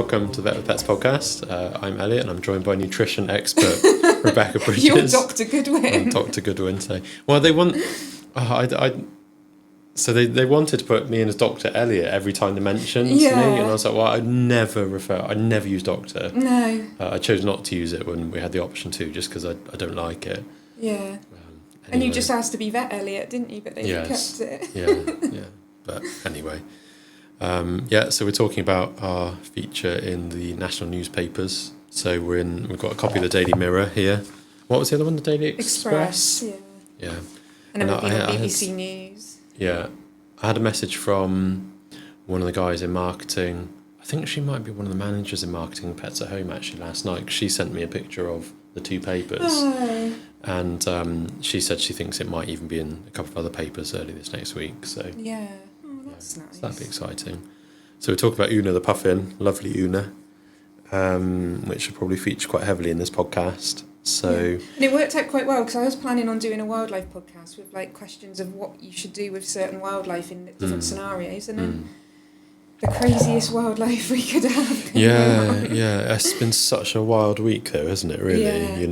welcome to the Vet For Pets podcast. I'm Elliot and I'm joined by nutrition expert Rebecca Bridges. You're Dr. Goodwin. I'm Dr. Goodwin. Well, they want... So they wanted to put me in as Dr. Elliot every time they mentioned me, and I was like, well, I'd never use doctor. No. I chose not to use it when we had the option to, just because I don't like it. Yeah. Anyway. And you just asked to be Vet Elliot, didn't you? But they kept it. Yeah. But anyway. So we're talking about our feature in the national newspapers. So we've got a copy of the Daily Mirror here. What was the other one? The Daily Express? Yeah. And everything on BBC News. Yeah. I had a message from one of the guys in marketing. I think she might be one of the managers in marketing Pets at Home actually last night. She sent me a picture of the two papers. Oh. And she said she thinks it might even be in a couple of other papers early this next week. So yeah. Oh, that's nice. So that'd be exciting. So we're talking about Oona the Puffin, lovely Oona, which will probably feature quite heavily in this podcast. So and it worked out quite well because I was planning on doing a wildlife podcast with like questions of what you should do with certain wildlife in different scenarios, and then the craziest wildlife we could have. Yeah. It's been such a wild week though, hasn't it? Really, I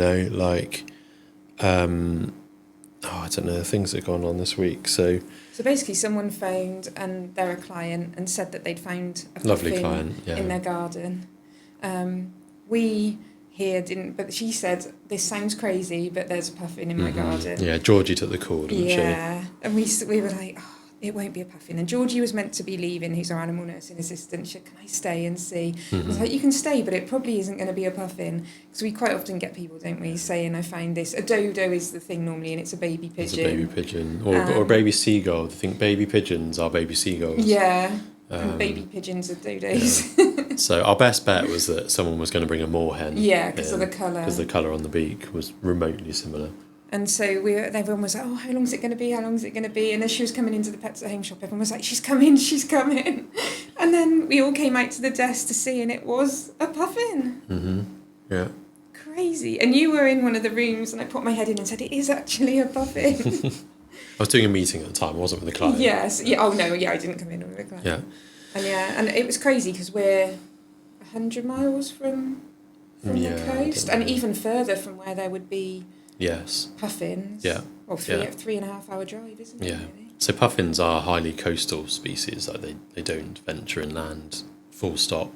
don't know the things that have gone on this week. So basically, someone phoned and they're a client and said that they'd found a lovely puffin client in their garden. We here didn't, but she said, this sounds crazy, but there's a puffin in my garden. Yeah, Georgie took the call, didn't she? Yeah, and we were like, oh, it won't be a puffin. And Georgie was meant to be leaving, who's our animal nursing assistant. She said, can I stay and see? I was like, you can stay, but it probably isn't going to be a puffin. Because we quite often get people, don't we, saying, I found this. A dodo is the thing normally, and it's a baby pigeon. It's a baby pigeon. Or a baby seagull. I think baby pigeons are baby seagulls. Yeah, and baby pigeons are dodos. Yeah. So our best bet was that someone was going to bring a moorhen. Yeah, because of the colour. Because the colour on the beak was remotely similar. And so everyone was like, oh, how long is it going to be? How long is it going to be? And as she was coming into the Pets at Home shop, everyone was like, she's coming. And then we all came out to the desk to see, and it was a puffin. Mm-hmm. Yeah. Crazy. And you were in one of the rooms, and I put my head in and said, it is actually a puffin. I was doing a meeting at the time. I wasn't with the client. Yes. Yeah. Oh, no. Yeah, I didn't come in with the client. Yeah. And it was crazy because we're 100 miles from the coast, and even further from where there would be puffins. Yeah. Well, 3.5 hour drive, isn't it? Yeah. Really? So puffins are highly coastal species. Like they don't venture inland. Full stop.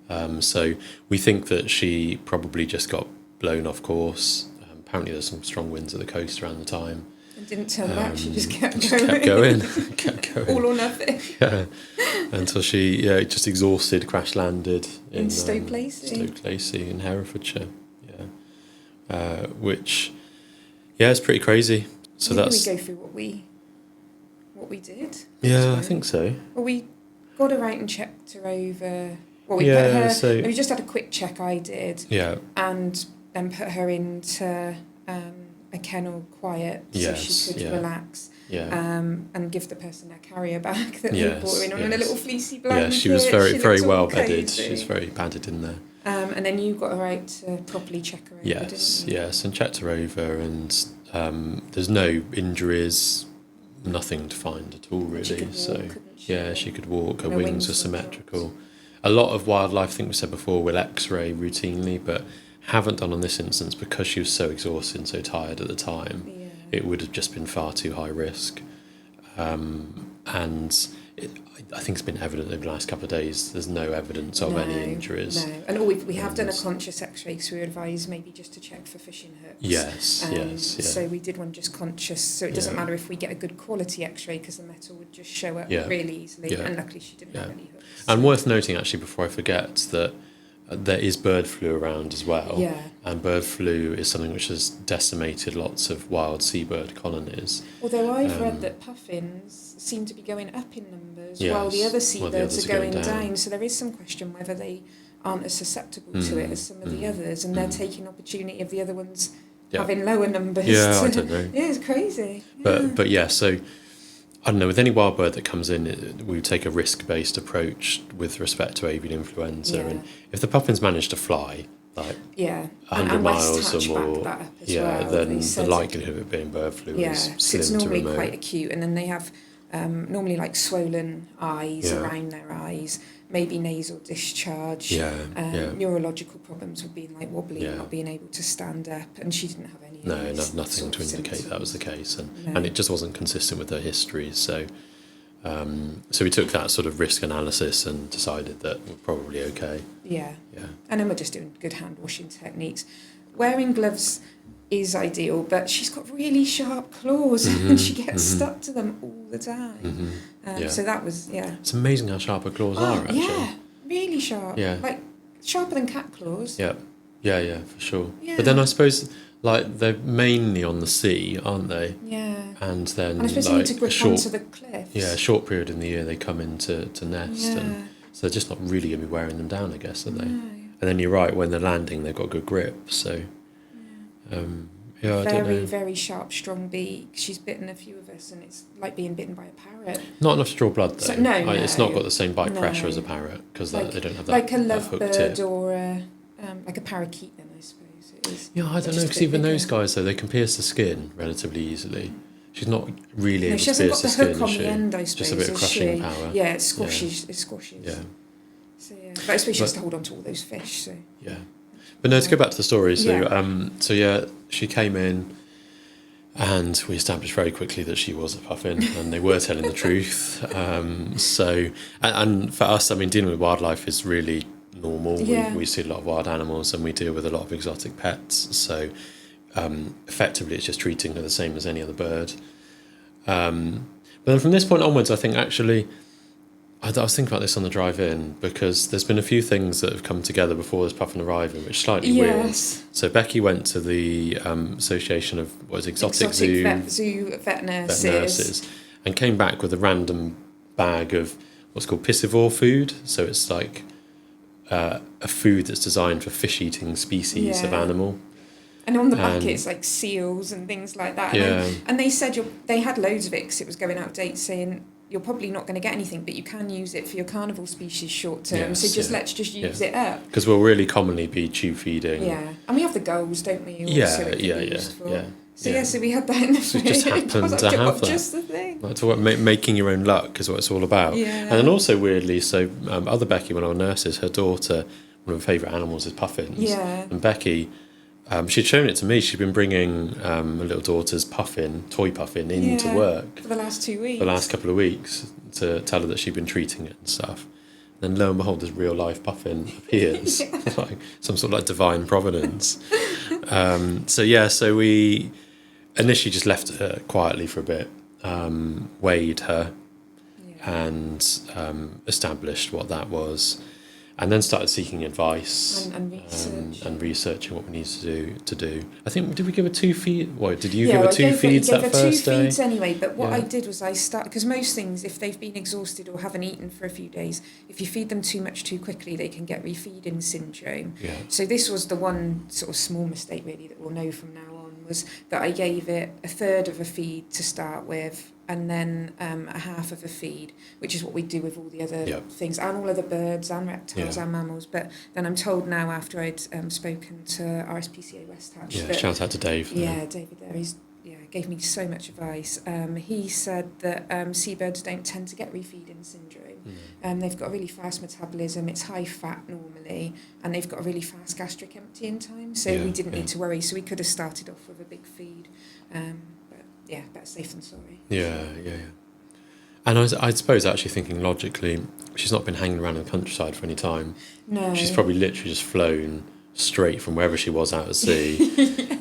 No. So we think that she probably just got blown off course. Apparently, there's some strong winds at the coast around the time. Didn't turn back, she just kept going. All or nothing. Yeah. Until she, just exhausted, crash landed in Stoke Lacey in Herefordshire. Yeah. Which, it's pretty crazy. So we go through what we did. Yeah, I think so. Well, we got her out and checked her over. Well, we put her. We just had a quick check. I did. Yeah. And then put her into a kennel quiet so she could relax. Yeah. And give the person their carrier back that they brought her in on a little fleecy blanket. Yeah, she was very well bedded. She was very padded in there. And then you got her out to properly check her over, didn't you? Yes, and checked her over, and there's no injuries, nothing to find at all really. She could walk, she could walk. Her wings were symmetrical. A lot of wildlife, I think we said before, will X-ray routinely, but haven't done on this instance because she was so exhausted and so tired at the time. Yeah. It would have just been far too high risk. I think it's been evident over the last couple of days. There's no evidence of any injuries. No, and we have done a conscious X-ray because we were advised maybe just to check for fishing hooks. Yes. So we did one just conscious, so it doesn't matter if we get a good quality X-ray because the metal would just show up really easily. Yeah. And luckily she didn't have any hooks. And worth noting actually before I forget that there is bird flu around as well. Yeah. And bird flu is something which has decimated lots of wild seabird colonies. Although I've read that puffins seem to be going up in numbers while the other seabirds are going down. So there is some question whether they aren't as susceptible to it as some of the others, and they're taking opportunity of the other ones having lower numbers. Yeah, I don't know. Yeah, it's crazy. But so I don't know, with any wild bird that comes in, we would take a risk-based approach with respect to avian influenza. And if the puffins manage to fly, like 100 miles or more, then the likelihood of it being bird flu is slim to remote. Yeah, it's normally quite acute, and then they have normally like swollen eyes around their eyes, maybe nasal discharge. Neurological problems would be like wobbly, not being able to stand up, and she didn't have any. Nothing to indicate that was the case, and it just wasn't consistent with her history. So we took that sort of risk analysis and decided that we're probably okay. Yeah. And then we're just doing good hand washing techniques. Wearing gloves is ideal, but she's got really sharp claws and she gets stuck to them all the time. So that was, It's amazing how sharp her claws are, actually. Yeah, really sharp. Yeah. Like, sharper than cat claws. Yeah, for sure. Yeah. But then I suppose, like, they're mainly on the sea, aren't they? Yeah. And then, I suppose you need to grip onto the cliffs. Yeah, a short period in the year they come in to nest, and so they're just not really going to be wearing them down, I guess, are they? No. And then you're right, when they're landing, they've got good grip, so... I don't know. Very, very sharp, strong beak. She's bitten a few of us, and it's like being bitten by a parrot. Not enough to draw blood, though. So, no, it's not got the same bite pressure as a parrot, because they don't have that like a that hooked tip. lovebird or like a parakeet, then I suppose it is. Yeah, I don't know, because even those guys, though, they can pierce the skin relatively easily. She's not really able to pierce the skin. She hasn't got the hook on the end, I suppose. Just a bit of crushing power. Yeah, it squashes. Yeah. It squashes. Yeah. So, but I suppose she has to hold on to all those fish, so... Yeah. But no, to go back to the story, so she came in, and we established very quickly that she was a puffin, and they were telling the truth. And for us, I mean, dealing with wildlife is really normal. Yeah. We see a lot of wild animals, and we deal with a lot of exotic pets. So effectively, it's just treating her the same as any other bird. But then from this point onwards, I think actually... I was thinking about this on the drive in, because there's been a few things that have come together before this puffin arriving, which is slightly weird. So Becky went to the Association of Exotic Zoo Vet Nurses, and came back with a random bag of what's called piscivore food. So it's like a food that's designed for fish-eating species of animal. And on the back it's like seals and things like that. And they said they had loads of it because it was going out of date, saying... You're probably not going to get anything, but you can use it for your carnivore species short term. Let's just use it up. Because we'll really commonly be tube feeding. Yeah, and we have the gulls, don't we? So we had that in the fridge. It just happened to have that. Just the thing. Like, making your own luck is what it's all about. Yeah. And then also weirdly, so other Becky, one of our nurses, her daughter, one of her favourite animals is puffins. Yeah. And Becky... she'd shown it to me. She'd been bringing her little daughter's toy puffin, into work. For the last 2 weeks. The last couple of weeks, to tell her that she'd been treating it and stuff. Then lo and behold, this real life puffin appears. Like some sort of like divine providence. So we initially just left her quietly for a bit, weighed her, and established what that was. And then started seeking advice and researching what we needed to do. I think, did we give her 2 feed? What, did you give her 2 feeds that first day? 2 feeds anyway, but what I did was I started, because most things, if they've been exhausted or haven't eaten for a few days, if you feed them too much too quickly, they can get refeeding syndrome. Yeah. So this was the one sort of small mistake really that we'll know from now on, was that I gave it a third of a feed to start with, and then a half of a feed, which is what we do with all the other things, and all other birds and reptiles and mammals. But then I'm told now, after I'd spoken to RSPCA West Hatch... shout out to Dave. David there, gave me so much advice. He said that seabirds don't tend to get refeeding syndrome. They've got a really fast metabolism, it's high fat normally, and they've got a really fast gastric emptying time, so we didn't need to worry. So we could have started off with a big feed. Better safe than sorry. Yeah. And I suppose, actually thinking logically, she's not been hanging around in the countryside for any time. No. She's probably literally just flown straight from wherever she was out at sea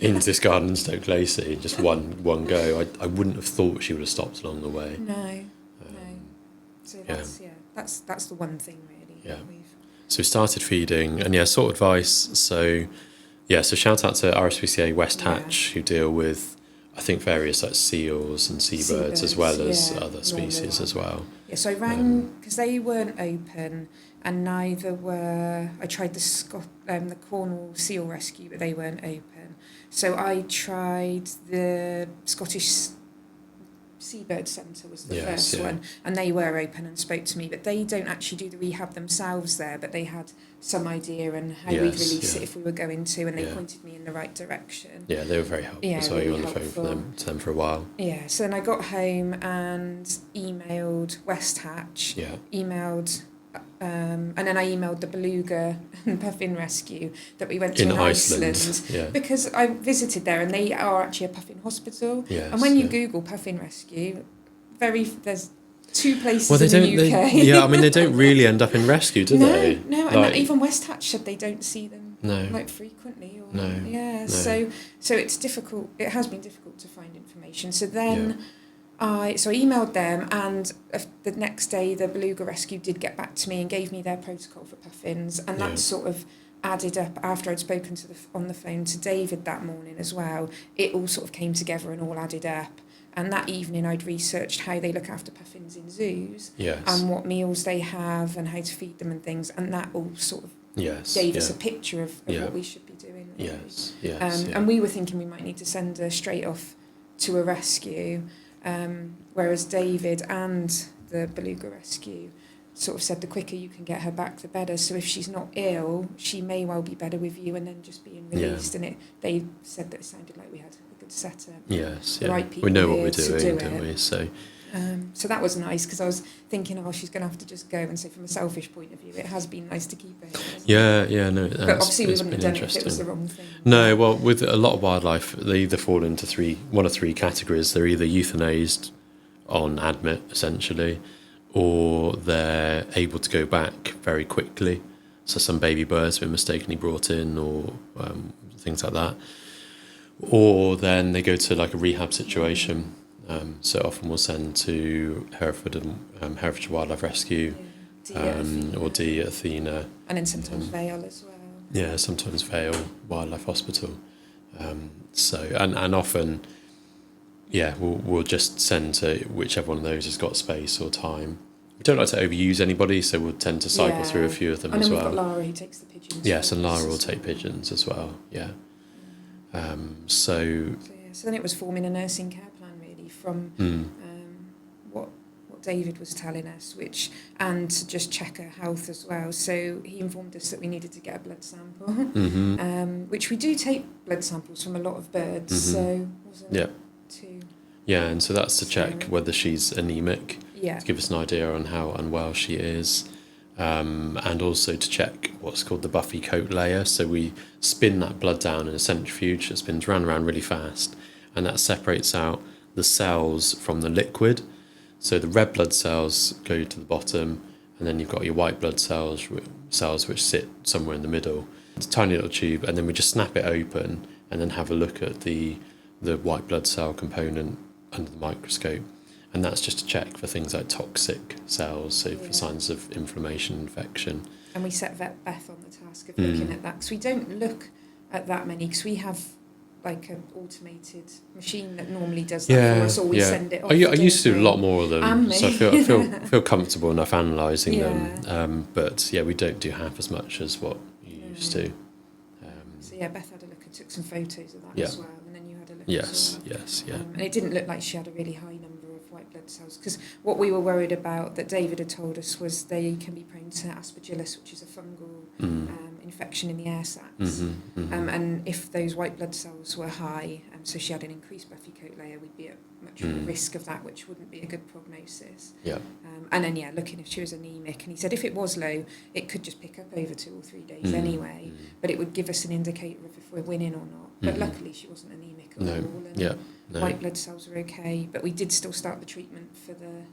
into this garden in Stoke Lacey, just one go. I wouldn't have thought she would have stopped along the way. No. So that's the one thing really. Yeah. So we started feeding, and sought advice. So shout out to RSPCA West Hatch, who deal with, I think, various like seals and seabirds as well as other species as well. Yeah, so I rang, because they weren't open, and neither were... I tried the Cornwall Seal Rescue, but they weren't open. So I tried the Scottish Seabird Centre was the first one, and they were open and spoke to me, but they don't actually do the rehab themselves there, but they had some idea and how we'd release it if we were going to, and they pointed me in the right direction. Yeah, they were very helpful. So you were on the phone to them for a while. Yeah, so then I got home and emailed West Hatch, emailed and then I emailed the Beluga and Puffin Rescue that we went to in in Iceland. Yeah. Because I visited there, and they are actually a Puffin hospital. Yes, and when you Google Puffin Rescue, there's 2 places well, they in the UK. yeah, I mean, they don't really end up in rescue, do they? No, and even West Hatch said they don't see them frequently. Or, No. So it's difficult. It has been difficult to find information. So then I emailed them, and the next day the Beluga Rescue did get back to me and gave me their protocol for puffins, and that sort of added up after I'd spoken on the phone to David that morning as well. It all sort of came together and all added up. And that evening I'd researched how they look after puffins in zoos and what meals they have and how to feed them and things. And that all sort of gave us a picture of what we should be doing. Yes. And we were thinking we might need to send her straight off to a rescue, whereas David and the Beluga Rescue sort of said the quicker you can get her back, the better. So if she's not ill, she may well be better with you and then just being released. And they said that it sounded like we had a good setup. Yes, the right people we know what we're doing, don't we? So that was nice, because I was thinking, she's going to have to just go. And so from a selfish point of view, it has been nice to keep her here. No. But obviously we wouldn't have done it if it was the wrong thing. No, well, with a lot of wildlife, they either fall into one of three categories. They're either euthanized on admit, essentially, or they're able to go back very quickly. So some baby birds have been mistakenly brought in, or things like that. Or then they go to like a rehab situation. So often we'll send to Hereford and Herefordshire Wildlife Rescue, or Athena. And then sometimes Vale as well. Yeah, sometimes Vale Wildlife Hospital. And often, we'll just send to whichever one of those has got space or time. We don't like to overuse anybody, so we'll tend to cycle through a few of them as well. And then we've got Lara who takes the pigeons. Yes, and Lara will take pigeons as well, So then it was forming a nursing care plan, really, from what David was telling us, and to just check her health as well. So he informed us that we needed to get a blood sample, which we do take blood samples from a lot of birds, so wasn't too... Yeah, and so that's to check whether she's anemic, to give us an idea on how unwell she is, and also to check what's called the buffy coat layer. So we spin that blood down in a centrifuge that spins round and round really fast, and that separates out the cells from the liquid. So the red blood cells go to the bottom, and then you've got your white blood cells which sit somewhere in the middle. It's a tiny little tube, and then we just snap it open and then have a look at the white blood cell component under the microscope. And that's just to check for things like toxic cells, so for signs of inflammation, infection. And we set Beth on the task of looking at that, because we don't look at that many, because we have like an automated machine that normally does that for us, or we send it off. I used to do a lot more of them, so I feel comfortable enough analysing them. But we don't do half as much as what you used to. So Beth had a look and took some photos of that as well, and then you had a look as well. Yes. And it didn't look like she had a really high number of white blood cells, because what we were worried about, that David had told us, was they can be prone to aspergillus, which is a fungal infection in the air sacs. And if those white blood cells were high, so she had an increased buffy coat layer, we'd be at much more risk of that, which wouldn't be a good prognosis. And then looking if she was anemic, and he said if it was low, it could just pick up over 2 or 3 days anyway, but it would give us an indicator of if we're winning or not. But luckily she wasn't anemic at all, and white blood cells were okay, but we did still start the treatment for the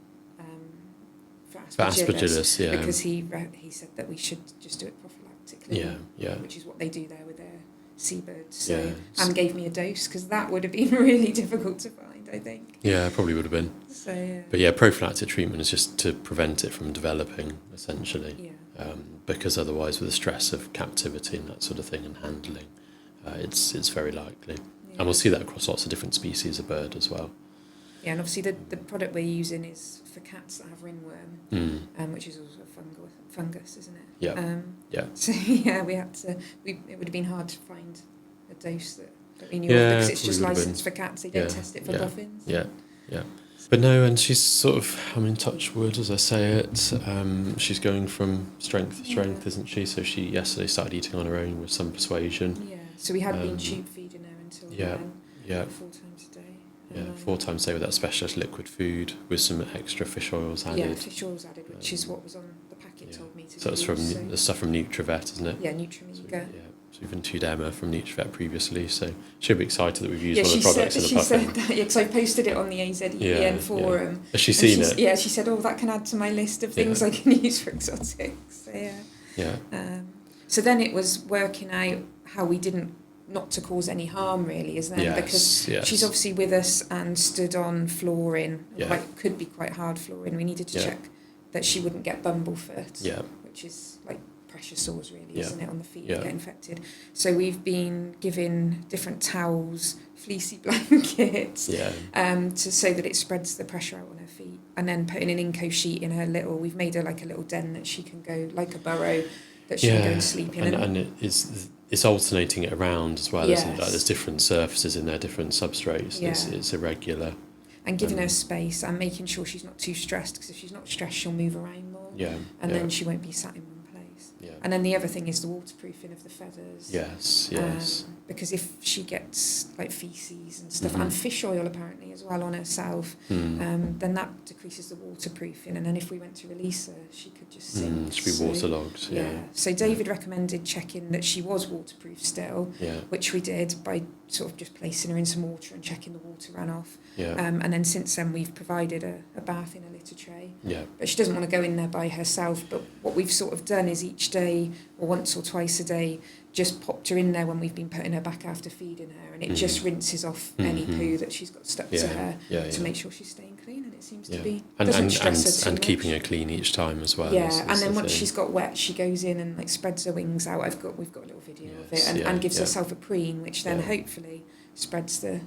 for aspergillus, because he said that we should just do it prophylactically, which is what they do there with their seabirds. So, and gave me a dose, because that would have been really difficult to find, I think. Yeah, probably would have been. So, but prophylactic treatment is just to prevent it from developing, essentially. Because otherwise, with the stress of captivity and that sort of thing and handling, it's very likely. And we'll see that across lots of different species of bird as well. Yeah, and obviously the product we're using is for cats that have ringworm, which is also a fungus, isn't it? So we had to. It would have been hard to find a dose that we knew of, because it's just licensed for cats. They don't test it for puffins. But no, and she's sort of, touch wood as I say it. She's going from strength to strength, isn't she? So she yesterday started eating on her own with some persuasion. Yeah. So we had been tube feeding her until then, 4 times a day. 4 times a day with that specialist liquid food with some extra fish oils added. Yeah, fish oils added, which is what was on the packet, told me me to So it's from the stuff from NutriVet, isn't it? Yeah, Nutrimega. Yeah. So we've been to Dema from NutriVet previously, so she'll be excited that we've used one of the products in the Puffin. She said that, because I posted it on the AZEN forum. Has she seen it? Yeah, she said, that can add to my list of things I can use for exotics. So, Yeah. So then it was working out how we didn't, not to cause any harm really, isn't it? Because she's obviously with us and stood on flooring, could be quite hard flooring. We needed to check that she wouldn't get bumblefoot, which is like pressure sores really, isn't it, on the feet get infected. So we've been giving different towels, fleecy blankets, so that it spreads the pressure out on her feet, and then putting an Inco sheet in her we've made her like a little den that she can go, like a burrow, that she can go and sleep in. And it's alternating it around as well, isn't it? Like there's different surfaces in there, different substrates. It's irregular. And giving her space and making sure she's not too stressed, because if she's not stressed, she'll move around more. And then she won't be sat in one place. And then the other thing is the waterproofing of the feathers. Yes. Because if she gets like feces and stuff, and fish oil apparently as well on herself, then that decreases the waterproofing. And then if we went to release her, she could just sink. She'd be waterlogged. So David recommended checking that she was waterproof still, which we did by sort of just placing her in some water and checking the water ran off. And then since then we've provided a bath in a litter tray. But she doesn't want to go in there by herself. But what we've sort of done is each day or once or twice a day just popped her in there when we've been putting her back after feeding her, and it just rinses off any poo that she's got stuck to her to make sure she's staying clean, and it seems to be and keeping her clean each time as well. And then once she's got wet, she goes in and like spreads her wings out. We've got a little video of it, and gives herself a preen, which then hopefully spreads the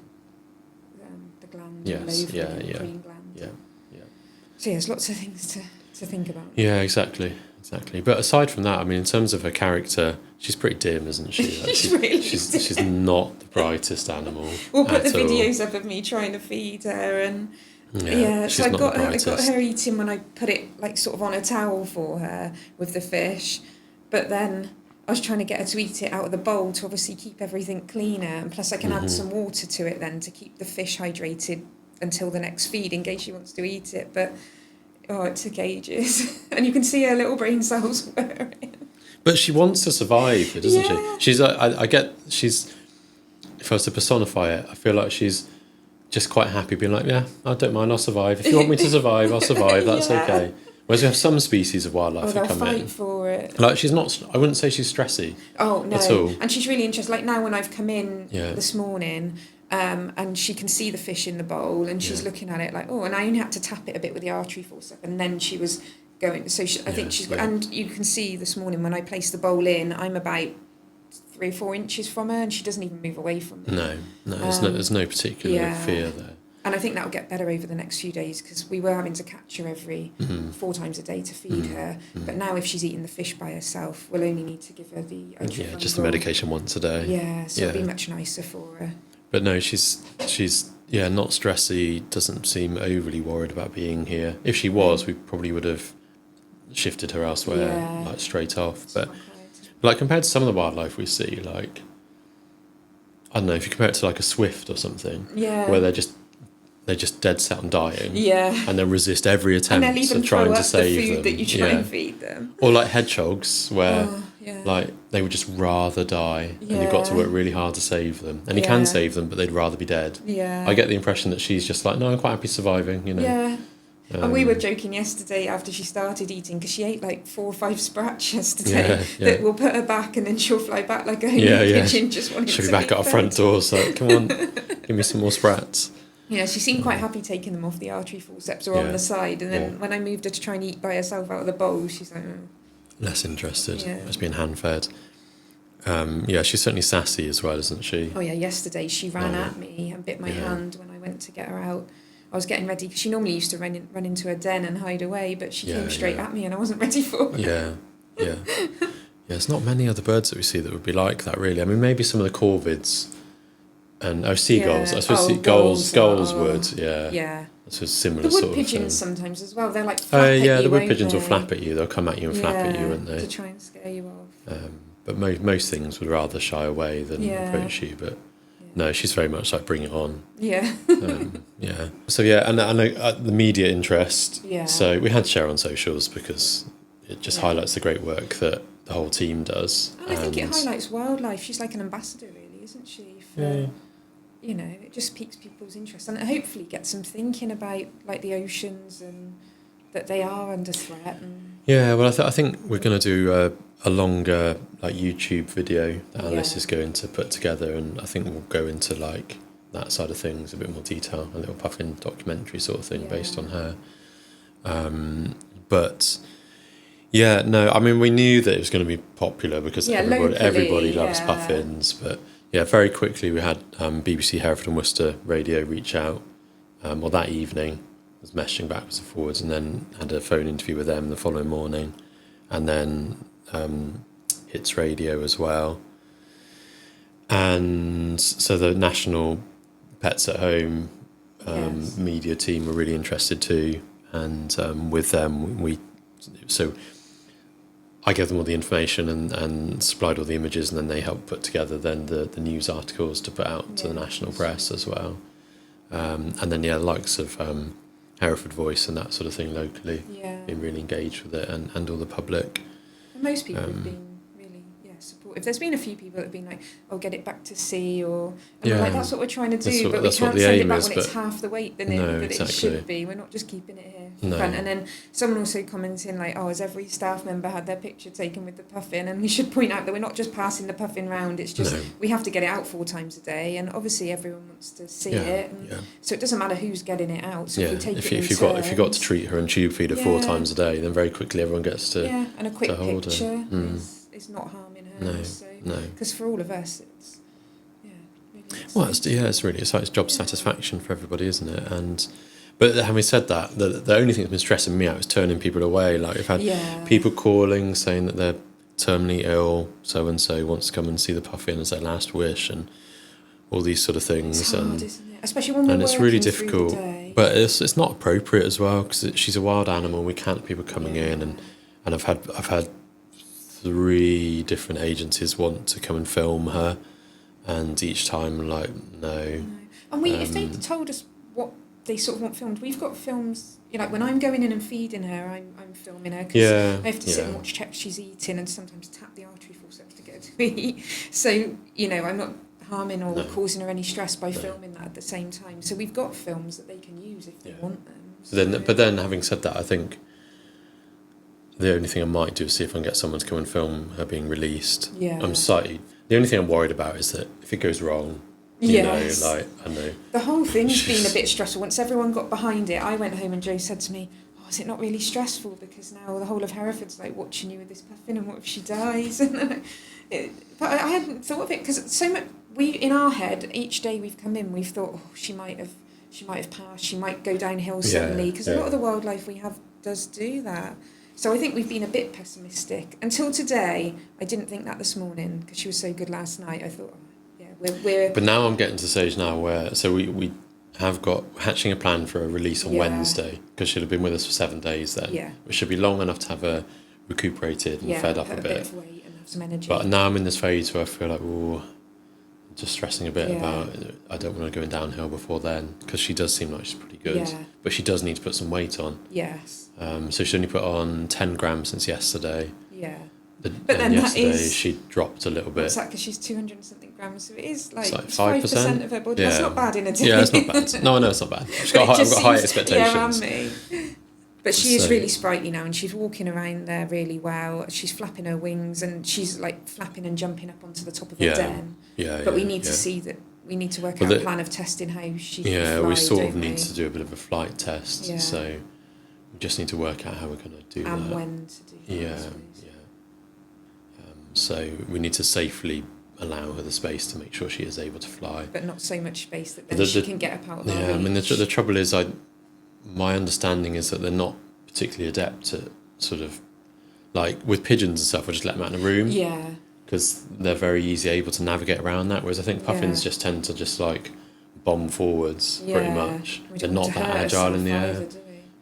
gland, the preen gland. So there's lots of things to think about. Yeah, exactly. But aside from that, I mean, in terms of her character, she's pretty dim, isn't she? Like, she's not the brightest animal. We'll put the videos up of me trying to feed her, and so I got her eating when I put it like sort of on a towel for her with the fish, but then I was trying to get her to eat it out of the bowl to obviously keep everything cleaner, and plus I can add some water to it then to keep the fish hydrated until the next feed in case she wants to eat it, but it took ages. And you can see her little brain cells whirring. But she wants to survive, doesn't she? She's if I was to personify it, I feel like she's just quite happy being like, I don't mind, I'll survive. If you want me to survive, I'll survive, that's okay. Whereas we have some species of wildlife that come in. For it. Like she's not, I wouldn't say she's stressy. Oh, no. At all. And she's really interested. Like now when I've come in this morning, and she can see the fish in the bowl, and she's looking at it like, and I only had to tap it a bit with the artery forceps, and then she was going. So I think she's, and you can see this morning when I placed the bowl in, I'm about 3 or 4 inches from her, and she doesn't even move away from me. No, there's no particular fear there. And I think that'll get better over the next few days, because we were having to catch her every 4 times a day to feed her. But now if she's eating the fish by herself, we'll only need to give her the just the medication once a day. So it'll be much nicer for her. But no, she's not stressy, doesn't seem overly worried about being here. If she was, we probably would have shifted her elsewhere, like straight off. But like compared to some of the wildlife we see, like, I don't know, if you compare it to like a swift or something, where they're just dead set on dying, and then resist every attempt of trying to save the food them. That you try and feed them. Or like hedgehogs, where like they would just rather die, and you've got to work really hard to save them. And you can save them, but they'd rather be dead. I get the impression that she's just like, no, I'm quite happy surviving, you know. And we were joking yesterday after she started eating, because she ate like 4 or 5 sprats yesterday, that we'll put her back and then she'll fly back like a pigeon, just wanting she'll to be back at our front door, so come on, give me some more sprats. Yeah, she seemed quite happy taking them off the artery forceps or on the side, and then when I moved her to try and eat by herself out of the bowl, she's like... Less interested, just being hand-fed. She's certainly sassy as well, isn't she? Oh yeah, yesterday she ran at me and bit my hand when I went to get her out. I was getting ready, because she normally used to run into her den and hide away, but she came straight at me and I wasn't ready for her. Yeah, there's not many other birds that we see that would be like that, really. I mean, maybe some of the corvids and seagulls. I suppose gulls would, It's a similar sort of thing. The wood pigeons sometimes as well, they're like flap at you, the wood pigeons will flap at you, they'll come at you and flap at you, won't they? To try and scare you off. But most things would rather shy away than approach you, but... No, she's very much like bring it on. So and the media interest. So we had to share on socials because it just highlights the great work that the whole team does. And I think it highlights wildlife. She's like an ambassador, really, isn't she? For, you know, it just piques people's interest and hopefully gets them thinking about like the oceans and that they are under threat. And well, I think we're going to do a longer like YouTube video that Alice is going to put together, and I think we'll go into like that side of things a bit more detail, a little Puffin documentary sort of thing based on her. But yeah, no, I mean, we knew that it was going to be popular because everybody loves Puffins, but yeah, very quickly we had BBC Hereford and Worcester Radio reach out, or that evening, was messaging backwards and forwards, and then had a phone interview with them the following morning, and then Hits Radio as well. And so the National Pets at Home media team were really interested too, and with them so I gave them all the information and supplied all the images, and then they helped put together then the news articles to put out to the national press as well. And then the likes of Hereford Voice and that sort of thing locally, been really engaged with it, and all the public. And most people have been really supportive. There's been a few people that have been like, "Oh, get it back to sea," or we're like, "That's what we're trying to do, but we can't send it back when it's half the weight that it should be. We're not just keeping it here." And then someone also commenting like, "Oh, has every staff member had their picture taken with the Puffin?" And we should point out that we're not just passing the Puffin round. It's just we have to get it out 4 times a day, and obviously everyone wants to see it. And so it doesn't matter who's getting it out. So if we take if you've got to treat her and tube feed her 4 times a day, then very quickly everyone gets to and a quick hold picture her. is not harming her. No. Because for all of us, it's really well, it's really it's job satisfaction for everybody, isn't it? But having said that, the only thing that's been stressing me out is turning people away. Like, I've had people calling saying that they're terminally ill, so-and-so wants to come and see the Puffin as their last wish, and all these sort of things. It's hard, isn't it? Especially when we're working it's really difficult. Through the day. But it's not appropriate as well, because she's a wild animal. We can't have people coming in, and I've had 3 different agencies want to come and film her, and each time I'm like, no. And if they told us what they sort of want filmed, we've got films, you know, like when I'm going in and feeding her, I'm filming her, because I have to sit and watch check she's eating, and sometimes tap the artery forceps to get her to eat. So, you know, I'm not harming or causing her any stress by filming that at the same time. So we've got films that they can use if they want them. But then having said that, I think the only thing I might do is see if I can get someone to come and film her being released. The only thing I'm worried about is that if it goes wrong, I know. The whole thing's been a bit stressful. Once everyone got behind it, I went home and Joe said to me, "Oh, is it not really stressful? Because now the whole of Hereford's like watching you with this Puffin, and what if she dies?" But I hadn't thought of it, because so much in our head each day we've come in, we've thought, "Oh, she might have passed. She might go downhill suddenly," because a lot of the wildlife we have does do that. So I think we've been a bit pessimistic until today. I didn't think that this morning, because she was so good last night. I thought, we're. But now I'm getting to the stage now where we have got hatching a plan for a release on Wednesday, because she'll have been with us for 7 days then. Which should be long enough to have her recuperated and fed up a bit. Of weight and have some energy. But now I'm in this phase where I feel like, just stressing a bit about, I don't want her going downhill before then, because she does seem like she's pretty good. But she does need to put some weight on. Yes. So she's only put on 10 grams since yesterday. But then yesterday that is, she dropped a little bit. What's that? Because she's 200 and something grams, so it is like 5% of her body. That's not bad in a day. Yeah, it's not bad. No, it's not bad. I've got high expectations. But she is really sprightly now, and she's walking around there really well. She's flapping her wings, and she's like flapping and jumping up onto the top of the den. But we need to see that. We need to work out a plan of testing how she can fly, we sort of need to do a bit of a flight test. So we just need to work out how we're going to do that. And when to do that. So we need to safely allow her the space to make sure she is able to fly. But not so much space that then she can get up out of our reach. I mean, the trouble is, my understanding is that they're not particularly adept at sort of, like with pigeons and stuff, we'll just let them out in a room. Because they're very easy able to navigate around that, whereas I think puffins just tend to just like bomb forwards pretty much. They're not that agile in the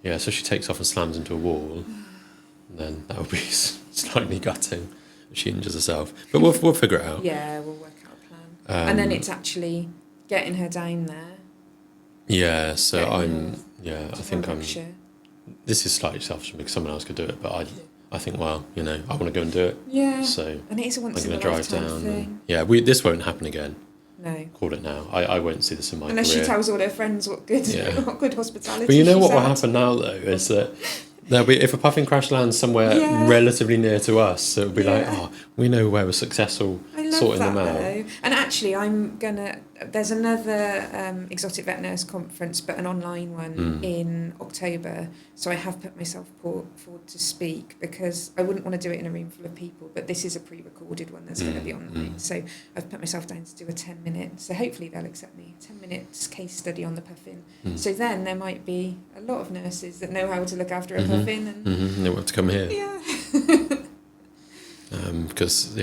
air. So she takes off and slams into a wall, and then that would be slightly gutting. She injures herself, but we'll figure it out. We'll work out a plan. And then it's actually getting her down there. So I think I'm. This is slightly selfish because someone else could do it, but I think, well, I want to go and do it. Yeah. So and it is a once I'm in a going to drive lifetime down. thing. This won't happen again. No. Call it now. I won't see this in my Unless career. she tells all her friends what good hospitality. But you know what will had. happen now, though, is that if a puffin crash lands somewhere relatively near to us, it'll be like, we know where we're successful sorting them out. Though. And actually, there's another exotic vet nurse conference, but an online one in October. So I have put myself forward to speak, because I wouldn't want to do it in a room full of people, but this is a pre-recorded one that's going to be online. So I've put myself down to do a 10-minute, so hopefully they'll accept me, 10 minutes case study on the puffin. So then there might be a lot of nurses that know how to look after a puffin. And they want to come here. Yeah. Because,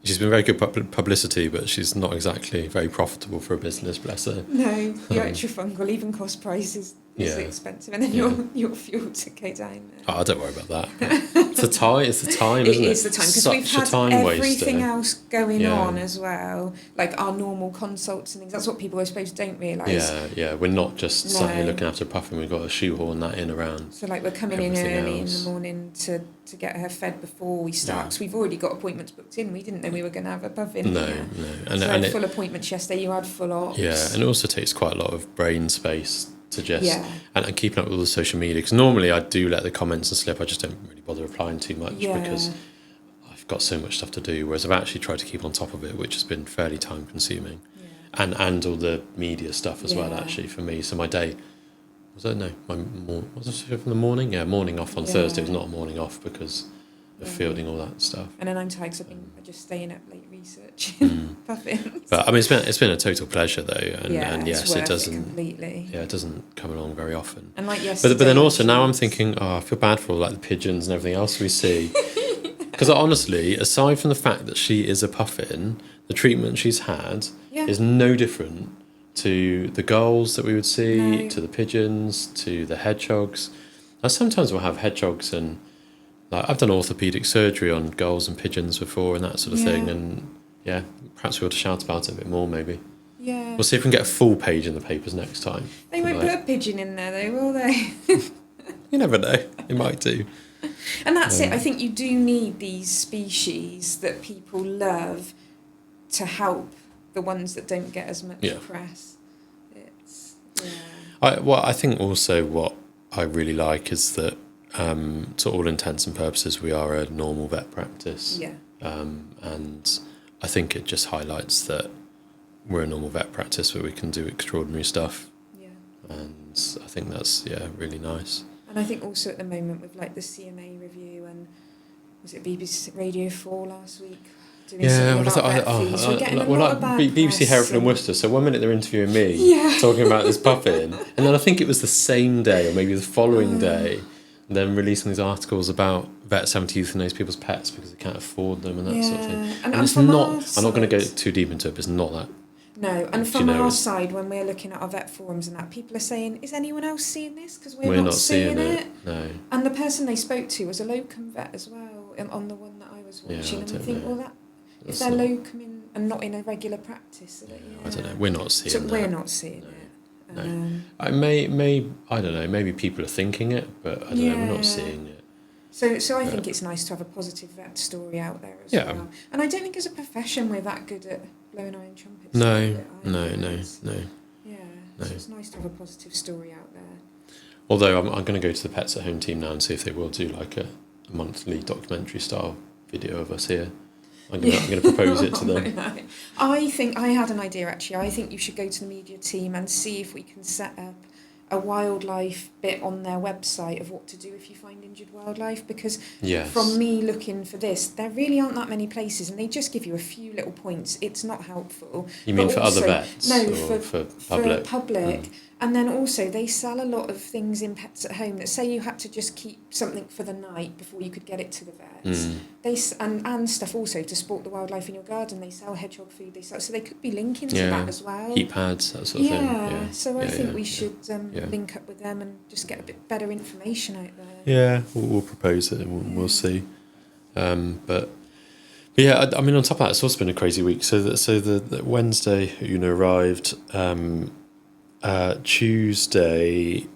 she's been very good publicity, but she's not exactly very profitable for a business, bless her. No, the fungal, even cost price is expensive, and then your fuel to go down there. Oh, don't worry about that. It's the time, isn't it? It is the time, because we've had everything else going on as well, like our normal consults and things. That's what people, I suppose, don't realise. Yeah, we're not just sat here looking after a puffin, we've got to shoehorn that in around. So like we're coming in early in the morning to get her fed before we start, because we've already got appointments booked in. We didn't know we were going to have a puffin. No. And full appointments yesterday, you had full ops. Yeah, and it also takes quite a lot of brain space to just and keeping up with all the social media, because normally I do let the comments and slip. I just don't really bother replying too much because I've got so much stuff to do, whereas I've actually tried to keep on top of it, which has been fairly time consuming, and all the media stuff as well, actually, for me. So my day was it from the morning morning off on Thursday was not a morning off because of fielding all that stuff. And then I'm tired because I've been just staying up late researching puffins. But I mean, it's been a total pleasure though, and yes, it doesn't completely. Yeah, it doesn't come along very often. And like yesterday, but then also now I'm thinking, I feel bad for all like the pigeons and everything else we see, because honestly, aside from the fact that she is a puffin, the treatment she's had is no different to the gulls that we would see, to the pigeons, to the hedgehogs. Now sometimes we'll have hedgehogs and. Like, I've done orthopaedic surgery on gulls and pigeons before and that sort of thing, and perhaps we ought to shout about it a bit more, maybe. Yeah. We'll see if we can get a full page in the papers next time. They won't put a pigeon in there though, will they? You never know. They might do. And that's it. I think you do need these species that people love to help the ones that don't get as much press. I think also what I really like is that to all intents and purposes, we are a normal vet practice. Yeah. And I think it just highlights that we're a normal vet practice where we can do extraordinary stuff. Yeah. And I think that's, really nice. And I think also at the moment with like the CMA review and was it BBC Radio 4 last week? BBC Hereford and Worcester. So 1 minute they're interviewing me talking about this puffin, and then I think it was the same day or maybe the following day, then releasing these articles about vets having to euthanize people's pets because they can't afford them and that sort of thing. And it's not. I'm not going to go too deep into it, but it's not that. No, and from our side, when we're looking at our vet forums and that, people are saying, "Is anyone else seeing this? Because we're not seeing it." No. And the person they spoke to was a locum vet as well, on the one that I was watching. And I think, if they're locum and not in a regular practice, I don't know. We're not seeing it. We're not seeing it. No. I don't know, maybe people are thinking it, but I don't know, we're not seeing it. So I think it's nice to have a positive vet story out there as well. And I don't think as a profession we're that good at blowing our own trumpets. No. Yeah, so it's nice to have a positive story out there. Although I'm going to go to the Pets at Home team now and see if they will do like a monthly documentary style video of us here. I'm going to propose it to them. I think I had an idea actually. I think you should go to the media team and see if we can set up a wildlife bit on their website of what to do if you find injured wildlife, because from me looking for this, there really aren't that many places and they just give you a few little points. It's not helpful. You mean for other vets? No, for public. For public. And then also they sell a lot of things in Pets at Home that say you had to just keep something for the night before you could get it to the vets. And stuff also to support the wildlife in your garden. They sell hedgehog food. So they could be linking to that as well. Heat pads, that sort of thing. Yeah. So I think we should link up with them and just get a bit better information out there. Yeah, we'll propose it and we'll see. But yeah, I mean, on top of that, it's also been a crazy week. So the Wednesday, Oona arrived. Tuesday,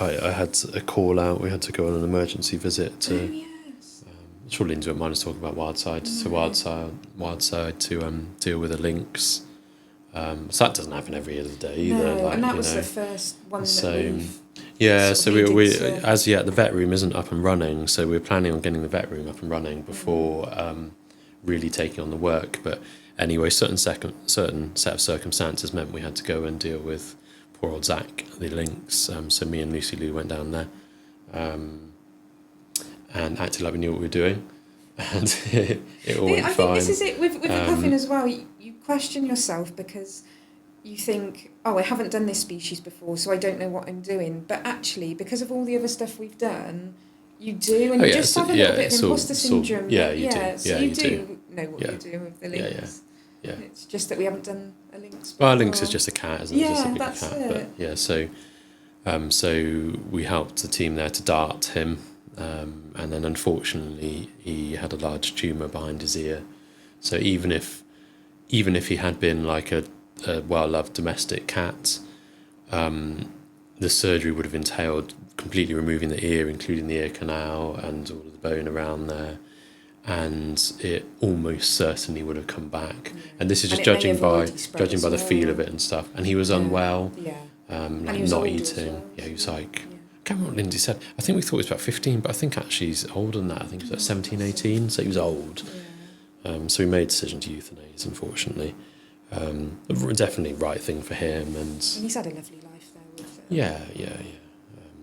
I had a call out. We had to go on an emergency visit to sure Lindsay won't mind us talking about Wildside. So Wildside to deal with the lynx. So that doesn't happen every other day either. No, and that was the first one that we've... Yeah, so we as yet the vet room isn't up and running, so we're planning on getting the vet room up and running before really taking on the work. But anyway, certain set of circumstances meant we had to go and deal with poor old Zach, the lynx. So me and Lucy Lou went down there and acted like we knew what we were doing, and it all went fine. I think this is it with the Puffin as well. You question yourself because you think, I haven't done this species before, so I don't know what I'm doing. But actually, because of all the other stuff we've done, you do, and you just have a little bit of imposter syndrome. You do. So you do know what you're doing with the lynx. Yeah. It's just that we haven't done a lynx before. Well, a lynx is just a cat, isn't it? Yeah, just a big that's cat. it. But so we helped the team there to dart him, and then unfortunately he had a large tumour behind his ear. So even if he had been like a well-loved domestic cat, the surgery would have entailed completely removing the ear, including the ear canal and all of the bone around there, and it almost certainly would have come back. And this is just judging by the feel of it and stuff. And he was unwell, like not eating. Well, he was like, I can't remember what Lindsay said. I think we thought he was about 15, but I think actually he's older than that. I think he was like 17, 18, so he was old. So we made a decision to euthanize, unfortunately. Definitely right thing for him, and he's had a lovely life there with it.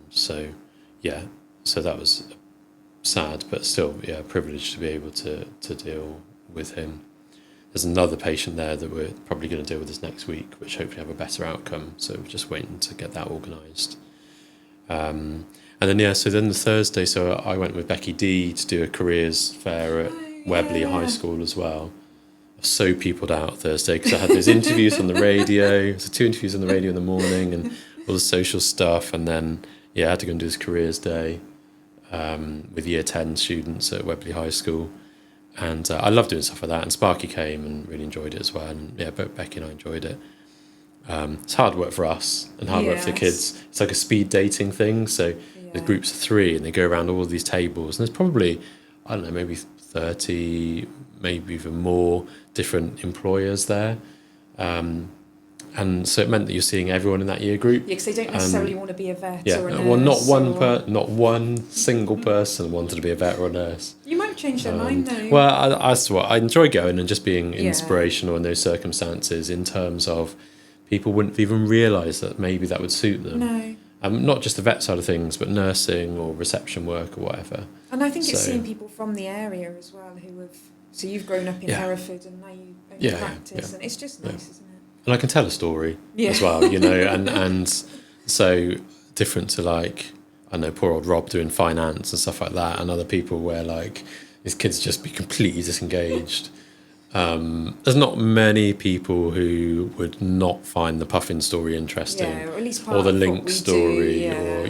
So that was sad, but still privileged to be able to deal with him. There's another patient there that we're probably going to deal with this next week, which hopefully have a better outcome, so we're just waiting to get that organised. And then so then the Thursday, so I went with Becky D to do a careers fair at Webley High School as well. So peopled out Thursday because I had those interviews on the radio. So 2 interviews on the radio in the morning and all the social stuff, and then I had to go and do this careers day with year 10 students at Webley High School, and I love doing stuff like that. And Sparky came and really enjoyed it as well, and both Becky and I enjoyed it. It's hard work for us and hard work for the kids. It's like a speed dating thing. So there's groups of 3 and they go around all of these tables, and there's probably, I don't know, maybe 30, maybe even more different employers there. And so it meant that you're seeing everyone in that year group. Yeah, because they don't necessarily want to be a vet or a nurse. Well, not one single person wanted to be a vet or a nurse. You might change their mind though. Well, I enjoy going and just being inspirational in those circumstances, in terms of people wouldn't even realise that maybe that would suit them. No. Not just the vet side of things, but nursing or reception work or whatever. And I think it's seeing people from the area as well who have... So you've grown up in Hereford and now you own practice, and it's just nice, isn't it? And I can tell a story as well, and so different to like, I know, poor old Rob doing finance and stuff like that, and other people where like his kids just be completely disengaged. There's not many people who would not find the Puffin story interesting, or at least or the lynx story, or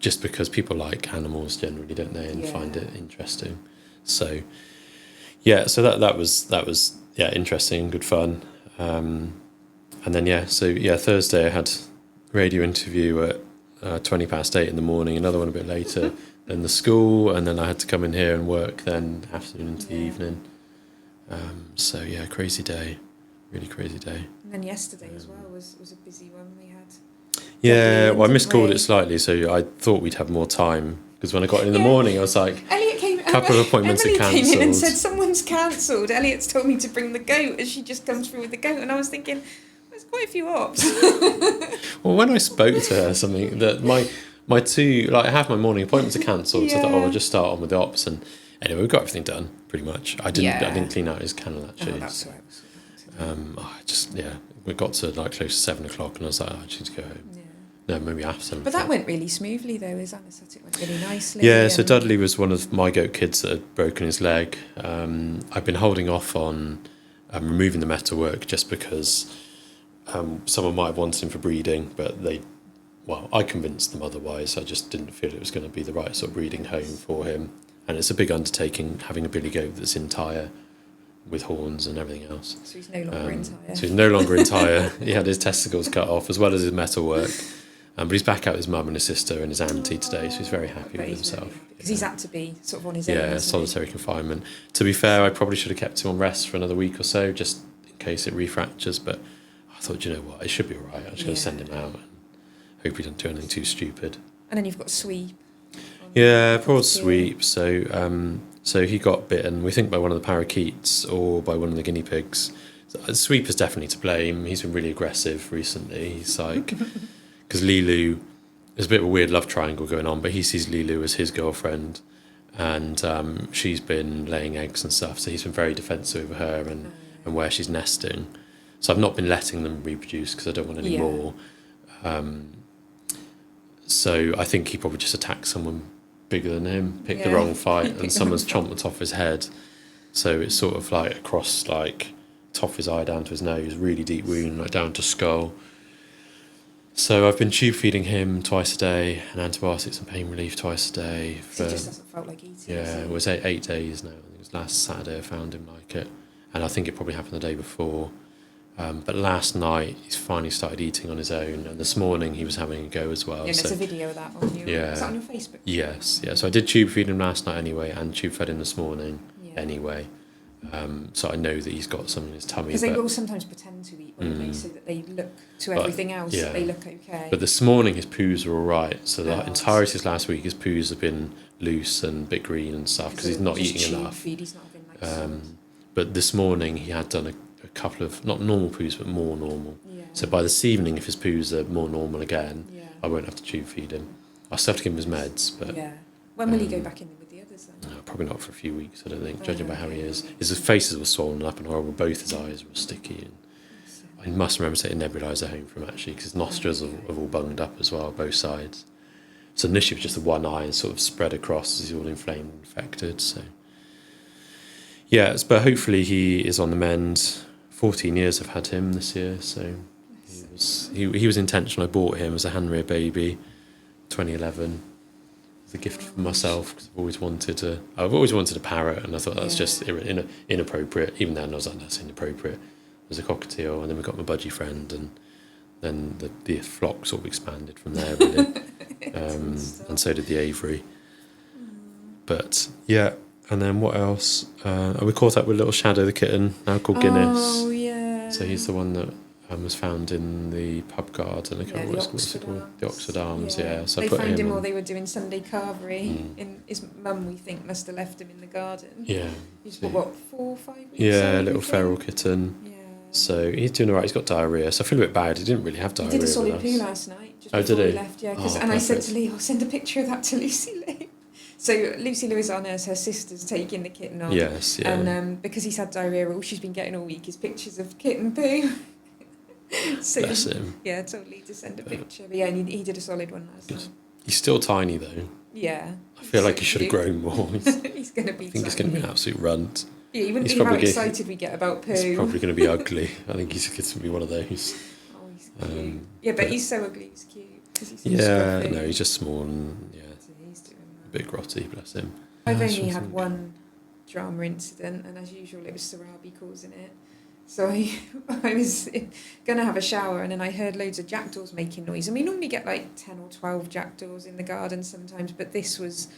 just because people like animals generally, don't they, and find it interesting. So so that was interesting, good fun. And then Thursday I had a radio interview at 20 past 8 in the morning, another one a bit later than the school, and then I had to come in here and work then afternoon into the evening. Crazy day, really crazy day. And then yesterday as well was a busy one. We had I miscalled it slightly, so I thought we'd have more time, because when I got in the morning I was like, Elliot came, a couple of appointments Emily are cancelled. Came in and said someone's cancelled. Elliot's told me to bring the goat as she just comes through with the goat, and I was thinking, there's quite a few ops. Well, when I spoke to her, something that my 2, like, I have my morning appointments are cancelled, so I thought, I'll just start on with the ops, and anyway, we got everything done pretty much. I didn't clean out his kennel actually. Oh, that's right. We got to like close to 7:00, and I was like, I need to go home. No, maybe after. But that went really smoothly though, as Anna said, it went really nicely. Yeah, so Dudley was one of my goat kids that had broken his leg. I've been holding off on removing the metalwork just because someone might have wanted him for breeding, but I convinced them otherwise. I just didn't feel it was going to be the right sort of breeding home for him. And it's a big undertaking having a billy goat that's entire, with horns and everything else. So he's no longer entire. So he's no longer entire. He had his testicles cut off as well as his metalwork. But he's back out with his mum and his sister and his auntie today, so he's very happy with himself. Because he's had to be sort of on his own. Yeah, solitary confinement. To be fair, I probably should have kept him on rest for another week or so, just in case it refractures. But I thought, you know what, it should be all right. I'm just going to send him out and hope he doesn't do anything too stupid. And then you've got Sweep. Yeah, poor Sweep. So he got bitten, we think, by one of the parakeets or by one of the guinea pigs. Sweep is definitely to blame. He's been really aggressive recently. He's like... Because Lilu, there's a bit of a weird love triangle going on, but he sees Lilu as his girlfriend, and she's been laying eggs and stuff, so he's been very defensive of her and where she's nesting. So I've not been letting them reproduce because I don't want any more. So I think he probably just attacked someone bigger than him, picked the wrong fight, and someone's chomped the top of his head. So it's sort of like across, like, top of his eye down to his nose, really deep wound, like down to skull. So I've been tube feeding him twice a day and antibiotics and pain relief twice a day. It just hasn't felt like eating. Yeah, it was 8 days now. I think it was last Saturday I found him like it. And I think it probably happened the day before. But last night he's finally started eating on his own. And this morning he was having a go as well. Yeah, there's a video of that on your... Yeah. Is that on your Facebook? Yes, yeah. So I did tube feed him last night anyway, and tube fed him this morning anyway. So I know that he's got something in his tummy. Because they will sometimes pretend to eat, won't they, so that they look to everything else, that they look okay. But this morning his poos are all right. So the entirety of last week his poos have been loose and a bit green and stuff because he's not eating enough. Feed, he's not having, like, but this morning he had done a couple of, not normal poos, but more normal. Yeah. So by this evening, if his poos are more normal again, I won't have to tube feed him. I'll still have to give him his meds. But when will he go back in with the others then? No, probably not for a few weeks, I don't think, judging by how he is. His faces were swollen up and horrible, both his eyes were sticky. And I must remember taking nebuliser home from him, actually, because his nostrils have all bunged up as well, both sides. So initially it was just the one eye and sort of spread across as he's all inflamed and infected. So, but hopefully he is on the mend. 14 years I've had him this year, so he was intentional. I bought him as a hand-rear baby, 2011. A gift for myself because I've always wanted a parrot, and I thought that's just inappropriate. Even then I was like, that's inappropriate. There's a cockatiel, and then we got my budgie friend, and then the flock sort of expanded from there really. And so did the aviary. But and then what else? We caught up with little Shadow the kitten, now called Guinness. Oh yeah. So he's the one that was found in the pub garden. I can't remember what it's called. The Oxford Arms, So they I put found him on. while they were doing Sunday carvery. His mum, we think, must have left him in the garden. Yeah. He's 4 or 5 weeks. Yeah, a little feral kitten. Yeah. So he's doing all right. He's got diarrhea, so I feel a bit bad. He didn't really have diarrhea. He did a solid poo last night, just before we left, and I said to Lee, I'll send a picture of that to Lucy Lou. So Lucy Lou is our nurse, her sister's taking the kitten on. Yes, yeah. And because he's had diarrhea, all she's been getting all week is pictures of kitten poo. So, bless him. Yeah, I told Lee to send a picture. But he did a solid one last night. He's still tiny though. Yeah. I feel like he should have grown more. He's going to be. I think he's going to be an absolute runt. Yeah, you wouldn't believe how excited we get about poo. He's probably going to be ugly. I think he's going to be one of those. Oh, he's cute. But he's so ugly. He's cute because he's so scruffy. No, he's just small and So he's doing that. a bit grotty. Bless him. I've only had one drama incident, and as usual, it was Sarabi causing it. So I was going to have a shower, and then I heard loads of jackdaws making noise. And we normally get like 10 or 12 jackdaws in the garden sometimes, but this was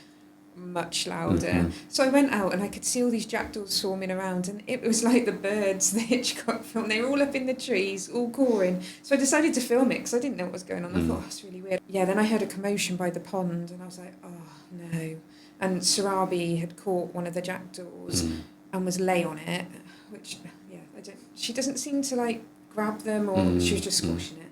much louder. Mm-hmm. So I went out and I could see all these jackdaws swarming around, and it was like the birds, the Hitchcock film. They were all up in the trees, all cawing. So I decided to film it because I didn't know what was going on. I thought, that's really weird. Yeah, then I heard a commotion by the pond, and I was like, oh no. And Sarabi had caught one of the jackdaws and was lay on it, which... She doesn't seem to like grab them, or she was just squashing it.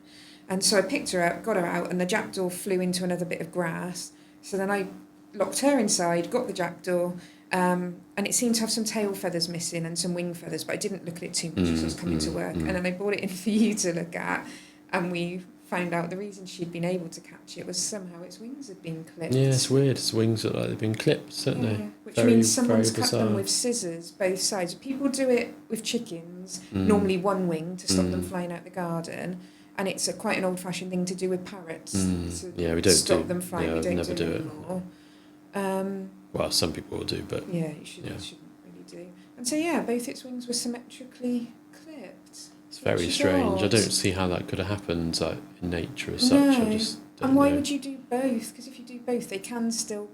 And so I picked her up, got her out, and the jackdaw flew into another bit of grass. So then I locked her inside, got the jackdaw, and it seemed to have some tail feathers missing and some wing feathers, but I didn't look at it too much because I was coming to work. And then I brought it in for you to look at, and we found out the reason she'd been able to catch it was somehow its wings had been clipped. Yeah, it's weird. Its wings look like they've been clipped, don't they? Which means someone's cut them with scissors, both sides. People do it with chickens, normally one wing to stop them flying out the garden, and it's quite an old-fashioned thing to do with parrots. We don't stop them flying. Yeah, we don't never do it anymore. Well, some people will do, but you shouldn't really do. And so both its wings were symmetrically clipped. It's very strange. I don't see how that could have happened in nature as such. And why would you do both? Because if you do both, they can still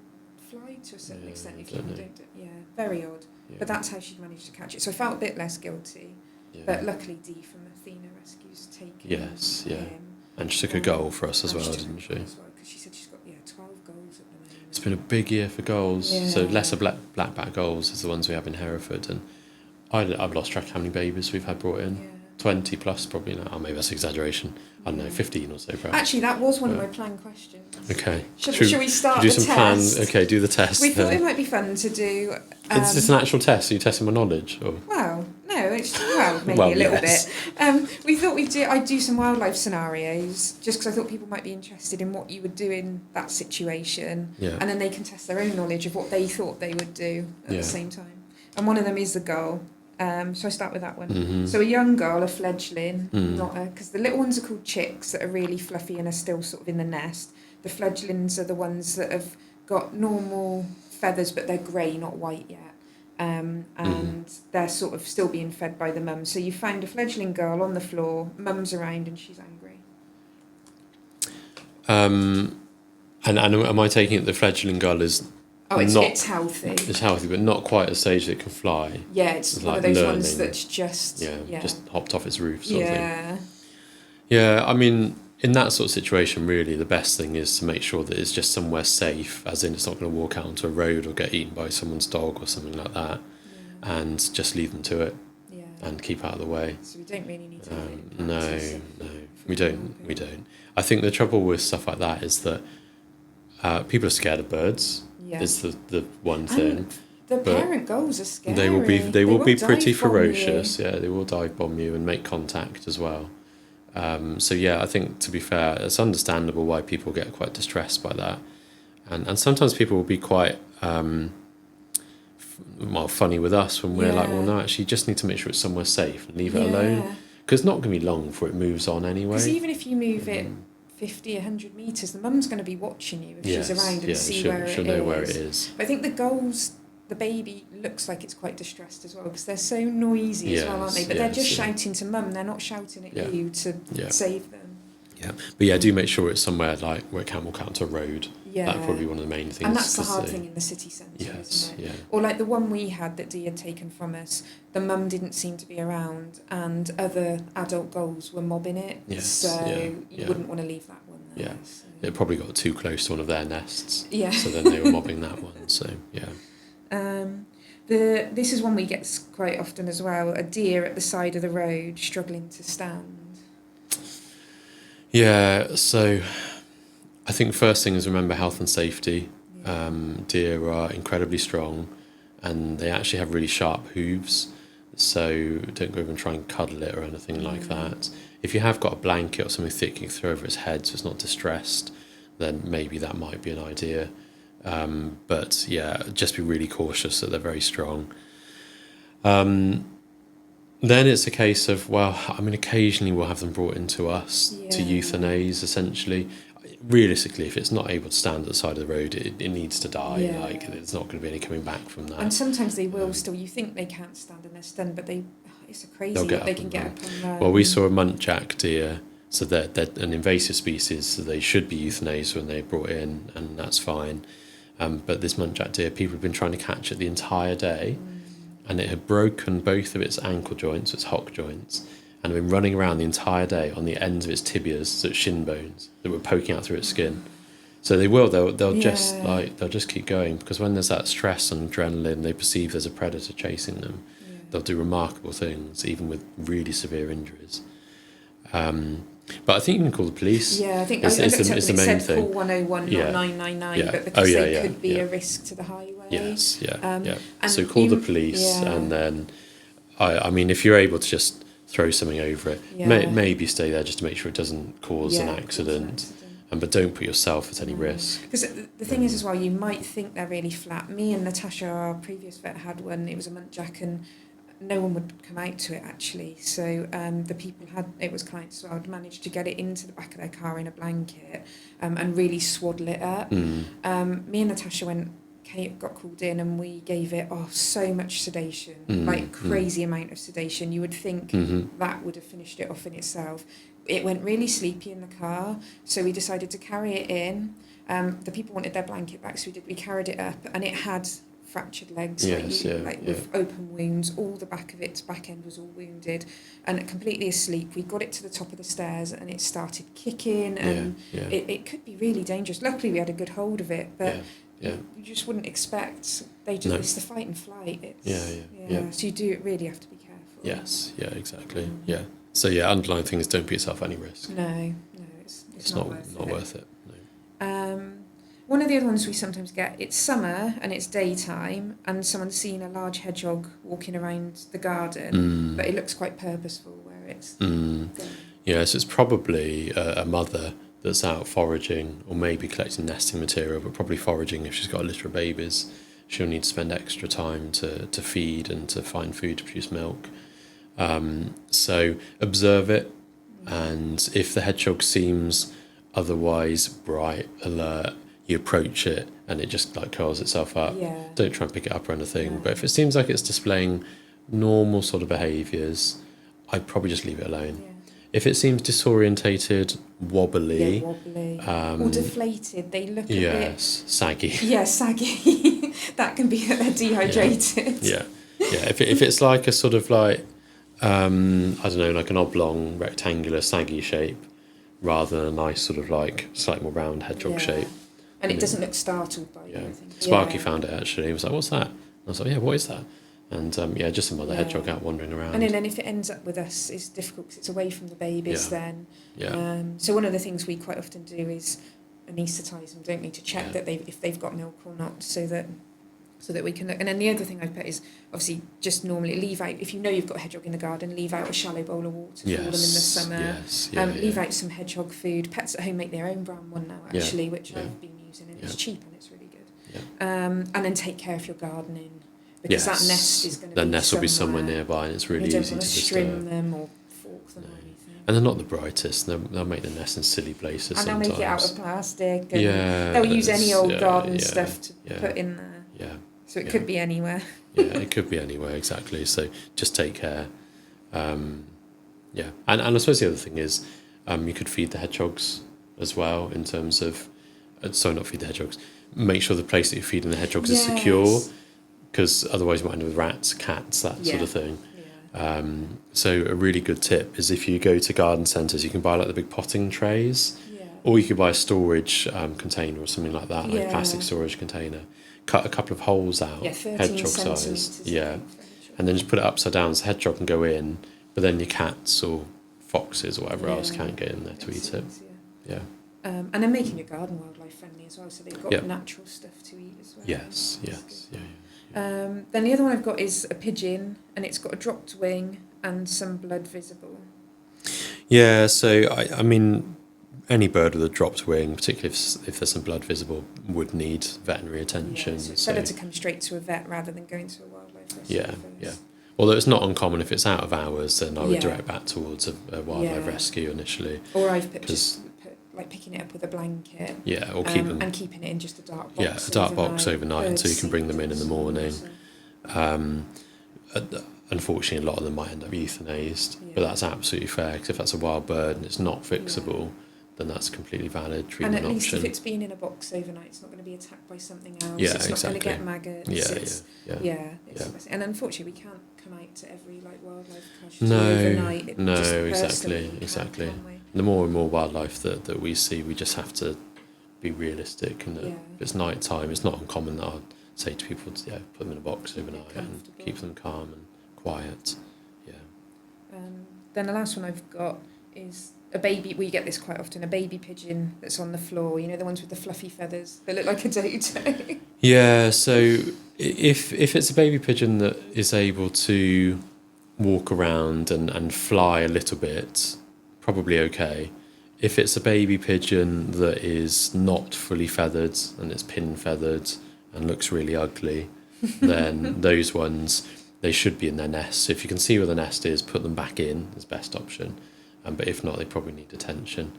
fly to a certain extent if you don't do it. Yeah, very odd. Yeah. But that's how she'd managed to catch it. So I felt a bit less guilty. Yeah. But luckily Dee from Athena Rescue's taken him. And she took a goal for us as well, didn't she? Because she said she's got 12 goals at the moment. It's been a big year for goals. Yeah. So lesser blackback goals is the ones we have in Hereford. And I've lost track of how many babies we've had brought in. Yeah. 20 plus probably now. Oh, maybe that's exaggeration. I don't know, 15 or so perhaps. Actually, that was one of my planned questions. Okay. Should we start do the some test? Okay, do the test. We thought it might be fun to do... it's an actual test. Are you testing my knowledge? Or? Well, no, it's... Well, maybe a little bit. We thought I'd do some wildlife scenarios, just because I thought people might be interested in what you would do in that situation. Yeah. And then they can test their own knowledge of what they thought they would do at the same time. And one of them is the gull. So I start with that one. Mm-hmm. So a young girl, a fledgling, because the little ones are called chicks that are really fluffy and are still sort of in the nest. The fledglings are the ones that have got normal feathers, but they're grey, not white yet. And they're sort of still being fed by the mum. So you find a fledgling girl on the floor, mum's around and she's angry. And am I taking it the fledgling girl is... Oh, it's healthy. It's healthy, but not quite at a stage that it can fly. Yeah, it's one of those ones that's just... just hopped off its roof sort of thing. Yeah, I mean, in that sort of situation, really, the best thing is to make sure that it's just somewhere safe, as in it's not going to walk out onto a road or get eaten by someone's dog or something like that, and just leave them to it and keep out of the way. So we don't really need to... No, we don't. I think the trouble with stuff like that is that people are scared of birds. Yeah. Is the one thing. The parent gulls are scary. They will be pretty ferocious. Yeah, they will dive bomb you and make contact as well. So I think to be fair, it's understandable why people get quite distressed by that, and sometimes people will be quite funny with us when we're like, well, no, actually, you just need to make sure it's somewhere safe and leave it alone, because it's not going to be long before it moves on anyway. Because even if you move it 50, 100 metres, the mum's going to be watching you if she's around and see where it is. She'll know where it is. But I think the gulls, the baby looks like it's quite distressed as well, because they're so noisy as well, aren't they? But they're just shouting to mum, they're not shouting at you to save them. Yeah, but do make sure it's somewhere like where it can walk out onto a road. Yeah. That'd probably be one of the main things. And that's the hard thing in the city centre, isn't it? Yeah. Or like the one we had that Dee had taken from us, the mum didn't seem to be around and other adult gulls were mobbing it. Yes. So you wouldn't want to leave that one there. Yeah. So. It probably got too close to one of their nests. Yeah. So then they were mobbing that one. So, this is one we get quite often as well, a deer at the side of the road struggling to stand. Yeah, so I think first thing is remember health and safety. Yeah. Deer are incredibly strong and they actually have really sharp hooves, so don't go over and try and cuddle it or anything like that. If you have got a blanket or something thick you can throw over its head so it's not distressed, then maybe that might be an idea. But just be really cautious that they're very strong. Then it's a case of, occasionally we'll have them brought into us to euthanize, essentially. Realistically, if it's not able to stand at the side of the road, it needs to die. Yeah. Like, there's not going to be any coming back from that. And sometimes they will still. You think they can't stand and they're stunned, but it's crazy that they can get up and run. Well, we saw a muntjac deer, so they're an invasive species, so they should be euthanized when they're brought in, and that's fine. But this muntjac deer, people have been trying to catch it the entire day. And it had broken both of its ankle joints, its hock joints, and had been running around the entire day on the ends of its tibias, so its shin bones, that were poking out through its skin. So they'll just keep going, because when there's that stress and adrenaline, they perceive there's a predator chasing them. Yeah. They'll do remarkable things, even with really severe injuries. But I think you can call the police. Yeah, I think it's the main thing. Call 101, not 999, but because they could be a risk to the highway. Yes, so call the police, and then, I mean, if you're able to just throw something over it, maybe stay there just to make sure it doesn't cause an accident. But don't put yourself at any risk. Because the thing is as well, you might think they're really flat. Me and Natasha, our previous vet, had one. It was a muntjac, and no one would come out to it actually. So the people it was clients, so I'd managed to get it into the back of their car in a blanket and really swaddle it up. Me and Natasha got called in, and we gave it so much sedation, like crazy amount of sedation. You would think that would have finished it off in itself. it went really sleepy in the car, so we decided to carry it in. The people wanted their blanket back, so we carried it up, and it had fractured legs, with open wounds. All the back of its back end was all wounded, and completely asleep. We got it to the top of the stairs, and it started kicking, and it could be really dangerous. Luckily, we had a good hold of it, but you just wouldn't expect. It's the fight and flight. So you do really have to be careful. Yes, yeah, exactly. Yeah. So underlying things, don't put yourself at any risk. No, it's not worth it. No. One of the other ones we sometimes get, it's summer and it's daytime, and someone's seen a large hedgehog walking around the garden, but it looks quite purposeful where it's. Yeah, so it's probably a mother that's out foraging, or maybe collecting nesting material, but probably foraging. If she's got a litter of babies, she'll need to spend extra time to feed and to find food to produce milk. So observe it, and if the hedgehog seems otherwise bright, alert, you approach it and it just like curls itself up. Don't try and pick it up or anything. But if it seems like it's displaying normal sort of behaviours, I'd probably just leave it alone. If it seems disorientated, wobbly, or deflated, they look a bit saggy. Yeah, saggy. That can be that they're dehydrated. Yeah. If it's like a sort of like I don't know, like an oblong, rectangular, saggy shape, rather than a nice sort of like slightly more round hedgehog shape. And it doesn't look startled by you, I think. Sparky found it actually. He was like, "What's that?" And I was like, "Yeah, what is that?" And just some other hedgehog out wandering around. And then if it ends up with us, it's difficult because it's away from the babies then. So one of the things we quite often do is anaesthetise them, don't we, to check that if they've got milk or not, so that we can look. And then the other thing I put is obviously just normally leave out, if you know you've got a hedgehog in the garden, leave out a shallow bowl of water for them in the summer. Leave out some hedgehog food. Pets at Home make their own brand one now actually, which I've been using, and it's cheap and it's really good. And then take care of your gardening, because that nest is going to be nest will be somewhere nearby, and it's really easy to disturb. Trim them or fork them or anything. And they're not the brightest. They'll make the nest in silly places and sometimes. they'll make it out of plastic. And they'll use any old garden stuff to put in there. So it could be anywhere. It could be anywhere, exactly. So just take care. And I suppose the other thing is you could feed the hedgehogs as well, in terms of... not feed the hedgehogs. Make sure the place that you're feeding the hedgehogs is secure, because otherwise you might end up with rats, cats, that sort of thing. So a really good tip is, if you go to garden centres, you can buy like the big potting trays, or you could buy a storage container or something like that, like a plastic storage container. Cut a couple of holes out, hedgehog size, and then just put it upside down so the hedgehog can go in, but then your cats or foxes or whatever else can't get in there to eat it. And then making your garden wildlife friendly as well, so they've got natural stuff to eat as well. Yes. Then the other one I've got is a pigeon, and it's got a dropped wing and some blood visible. Yeah, so I mean, any bird with a dropped wing, particularly if there's some blood visible, would need veterinary attention. So it's better to come straight to a vet rather than going to a wildlife rescue first. Although it's not uncommon, if it's out of hours, then I would direct back towards a wildlife rescue initially. Or I've put like picking it up with a blanket. Or keeping it in just a dark box. Yeah, a dark box overnight until you can bring them in the morning. Unfortunately, a lot of them might end up euthanized, but that's absolutely fair, because if that's a wild bird and it's not fixable, then that's a completely valid treatment option. And at least if it's been in a box overnight, it's not going to be attacked by something else. It's not going to get maggots. And unfortunately, we can't come out to every wildlife casualty overnight. Exactly. And the more and more wildlife that we see, we just have to be realistic. And if it's night time, it's not uncommon that I'd say to people to put them in a box overnight and keep them calm and quiet. Then the last one I've got is a baby. We get this quite often. A baby pigeon that's on the floor. You know, the ones with the fluffy feathers. They look like a dodo. So if it's a baby pigeon that is able to walk around and fly a little bit, probably okay. If it's a baby pigeon that is not fully feathered and it's pin feathered and looks really ugly, then those ones, they should be in their nest. So if you can see where the nest is, put them back in as best option. But if not, they probably need attention.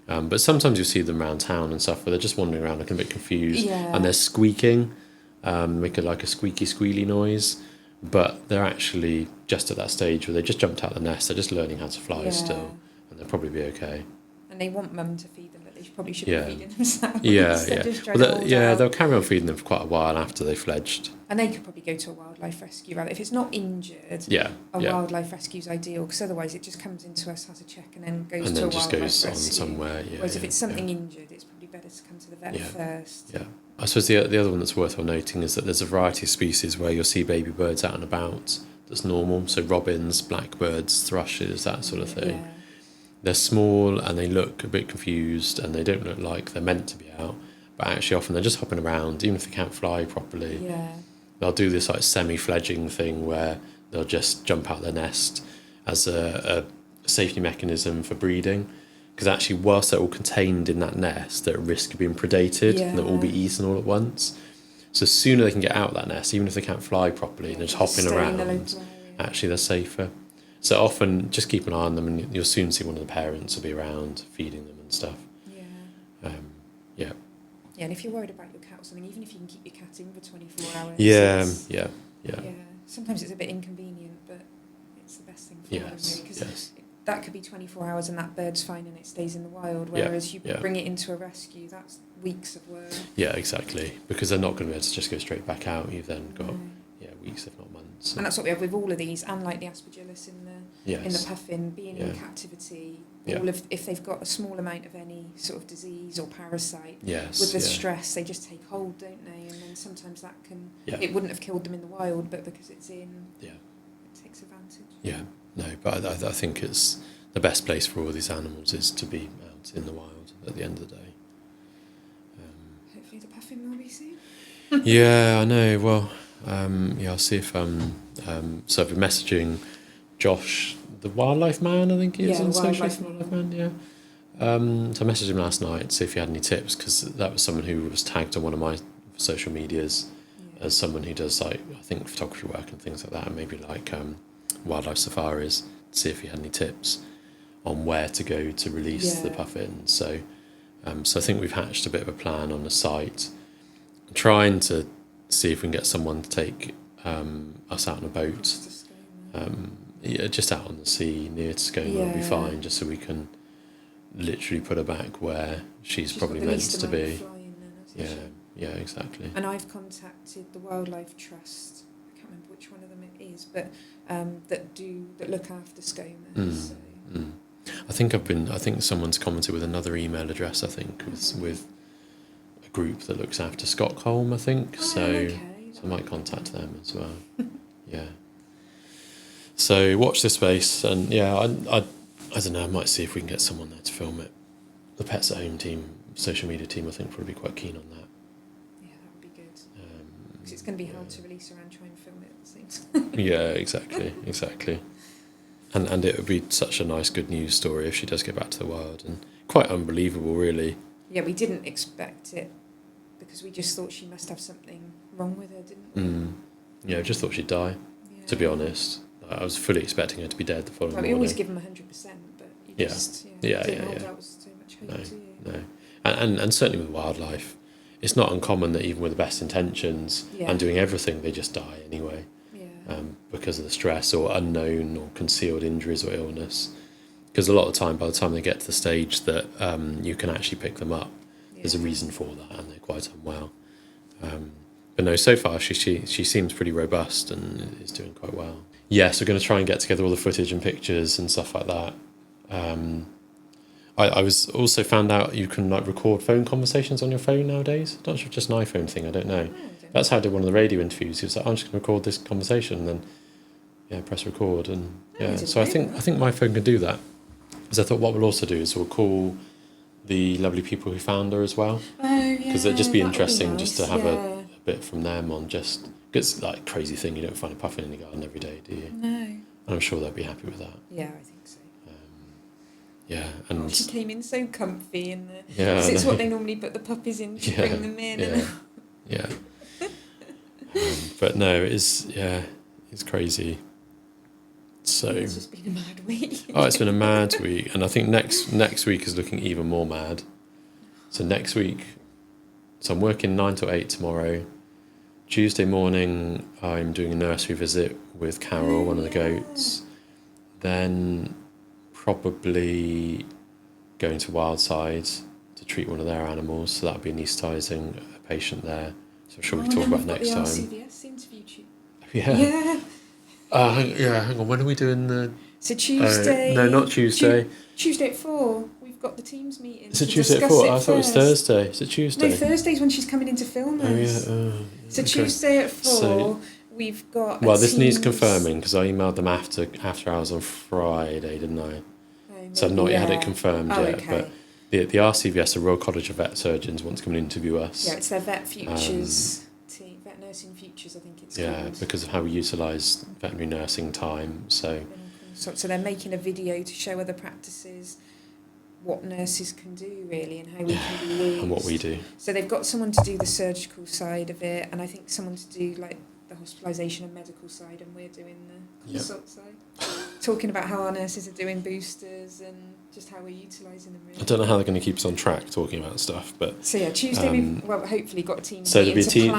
But sometimes you'll see them around town and stuff where they're just wandering around looking a bit confused and they're squeaking, make like a squeaky squealy noise, but they're actually just at that stage where they just jumped out of the nest, they're just learning how to fly still. and they'll probably be okay. And they want mum to feed them, but they probably should Yeah. be feeding themselves. Yeah, They're yeah. just trying to hold out. They'll carry on feeding them for quite a while after they fledged. And they could probably go to a wildlife rescue rather. If it's not injured, wildlife rescue's ideal, because otherwise it just comes into us, has a check, and then goes to a wildlife rescue. And then just goes on somewhere. Yeah. Whereas if it's something injured, it's probably better to come to the vet first. Yeah. I suppose the other one that's worthwhile noting is that there's a variety of species where you'll see baby birds out and about that's normal. So robins, blackbirds, thrushes, that sort of thing. Yeah. They're small and they look a bit confused and they don't look like they're meant to be out. But actually often they're just hopping around, even if they can't fly properly. Yeah. They'll do this like semi-fledging thing where they'll just jump out their nest as a safety mechanism for breeding. Because actually, whilst they're all contained in that nest, they're at risk of being predated and they'll all be eaten all at once. So the sooner they can get out of that nest, even if they can't fly properly and they're just hopping around, actually they're safer. So often, just keep an eye on them and you'll soon see one of the parents will be around feeding them and stuff. Yeah. Yeah. Yeah, and if you're worried about your cat or something, even if you can keep your cat in for 24 hours. Yeah. Sometimes it's a bit inconvenient, but it's the best thing for them, really, because that could be 24 hours and that bird's fine and it stays in the wild, whereas you bring it into a rescue, that's weeks of work. Yeah, exactly, because they're not going to be able to just go straight back out. You've then got weeks, if not months. And that's what we have with all of these, and like the aspergillus in the puffin, being in captivity, if they've got a small amount of any sort of disease or parasite, with the stress, they just take hold, don't they? And then sometimes that can, it wouldn't have killed them in the wild, but because it's in, it takes advantage. Yeah, no, but I think it's the best place for all these animals is to be out in the wild at the end of the day. Hopefully the puffin will be soon. Yeah, I know. Well, I'll see if so I've been messaging Josh, the wildlife man, I think he is on social. Wildlife man, so I messaged him last night to see if he had any tips, because that was someone who was tagged on one of my social medias as someone who does like, I think, photography work and things like that, and maybe like wildlife safaris, to see if he had any tips on where to go to release the puffins. So I think we've hatched a bit of a plan on the site, trying to see if we can get someone to take us out on a boat, just out on the sea near to Skoma will be fine, just so we can literally put her back where she's probably meant to be. Yeah, exactly. And I've contacted the Wildlife Trust. I can't remember which one of them it is, but that look after skomas. I think someone's commented with another email address, I think, with a group that looks after Stockholm, I think. So I might contact them as well. Yeah. So watch this space, and I don't know, I might see if we can get someone there to film it. The Pets at Home team, social media team, I think probably be quite keen on that. Yeah, that would be good. Because it's going to be hard to release her and try and film it at the same time. Yeah, exactly. And it would be such a nice good news story if she does get back to the wild, and quite unbelievable, really. Yeah, we didn't expect it, because we just thought she must have something wrong with her, didn't we? Yeah, I just thought she'd die, to be honest. I was fully expecting her to be dead the following morning. We always give them 100%, but you just didn't hold out so much hope, do you? No. And certainly with wildlife, it's not uncommon that even with the best intentions and doing everything, they just die anyway. Because of the stress or unknown or concealed injuries or illness. Because a lot of the time, by the time they get to the stage that you can actually pick them up, there's a reason for that, and they're quite unwell. But no, so far she seems pretty robust and is doing quite well. Yes, we're going to try and get together all the footage and pictures and stuff like that. I was also found out you can like record phone conversations on your phone nowadays. Not sure if it's just an iPhone thing, I don't know. That's how I did one of the radio interviews. He was like, I'm just going to record this conversation, and then press record, and so I think my phone can do that. Because I thought what we'll also do is we'll call the lovely people who found her as well. Because it'd just be interesting just to have a bit from them on just, because like crazy thing, you don't find a puffin in the garden every day, do you? No. And I'm sure they'll be happy with that. Yeah, I think so. And she came in so comfy, and it's what they normally put the puppies in to bring them in. But no, it's crazy. So it's just been a mad week. It's been a mad week, and I think next week is looking even more mad. So next week, I'm working 9 to 8 tomorrow. Tuesday morning, I'm doing a nursery visit with Carol, one of the goats. Then probably going to Wildside to treat one of their animals. So that would be anaesthetising a patient there. So I'm sure we can talk about next time. The RCVS interview. Yeah. Hang on. When are we doing the... So Tuesday... no, not Tuesday. Tuesday at 4. We've got the Teams meeting. Is it Tuesday at 4? I thought it was Thursday. Is it Tuesday? No, Thursday's when she's coming in to film us. Oh, yeah. So okay. Tuesday at 4, we've got... Well, this needs confirming because I emailed them after hours on Friday, didn't I? So I've not yet had it confirmed yet. Okay. But the RCVS, the Royal College of Vet Surgeons, want to come and interview us. Yeah, it's their Vet Futures team, Vet Nursing Futures, I think it's called. Yeah, because of how we utilise veterinary nursing time. So they're making a video to show other practices what nurses can do, really, and how we can be used. And what we do. So they've got someone to do the surgical side of it, and I think someone to do, like, the hospitalisation and medical side, and we're doing the consult side. Talking about how our nurses are doing boosters and just how we're utilising them, really. I don't know how they're going to keep us on track talking about stuff, but... So, yeah, Tuesday we've hopefully got a team meeting so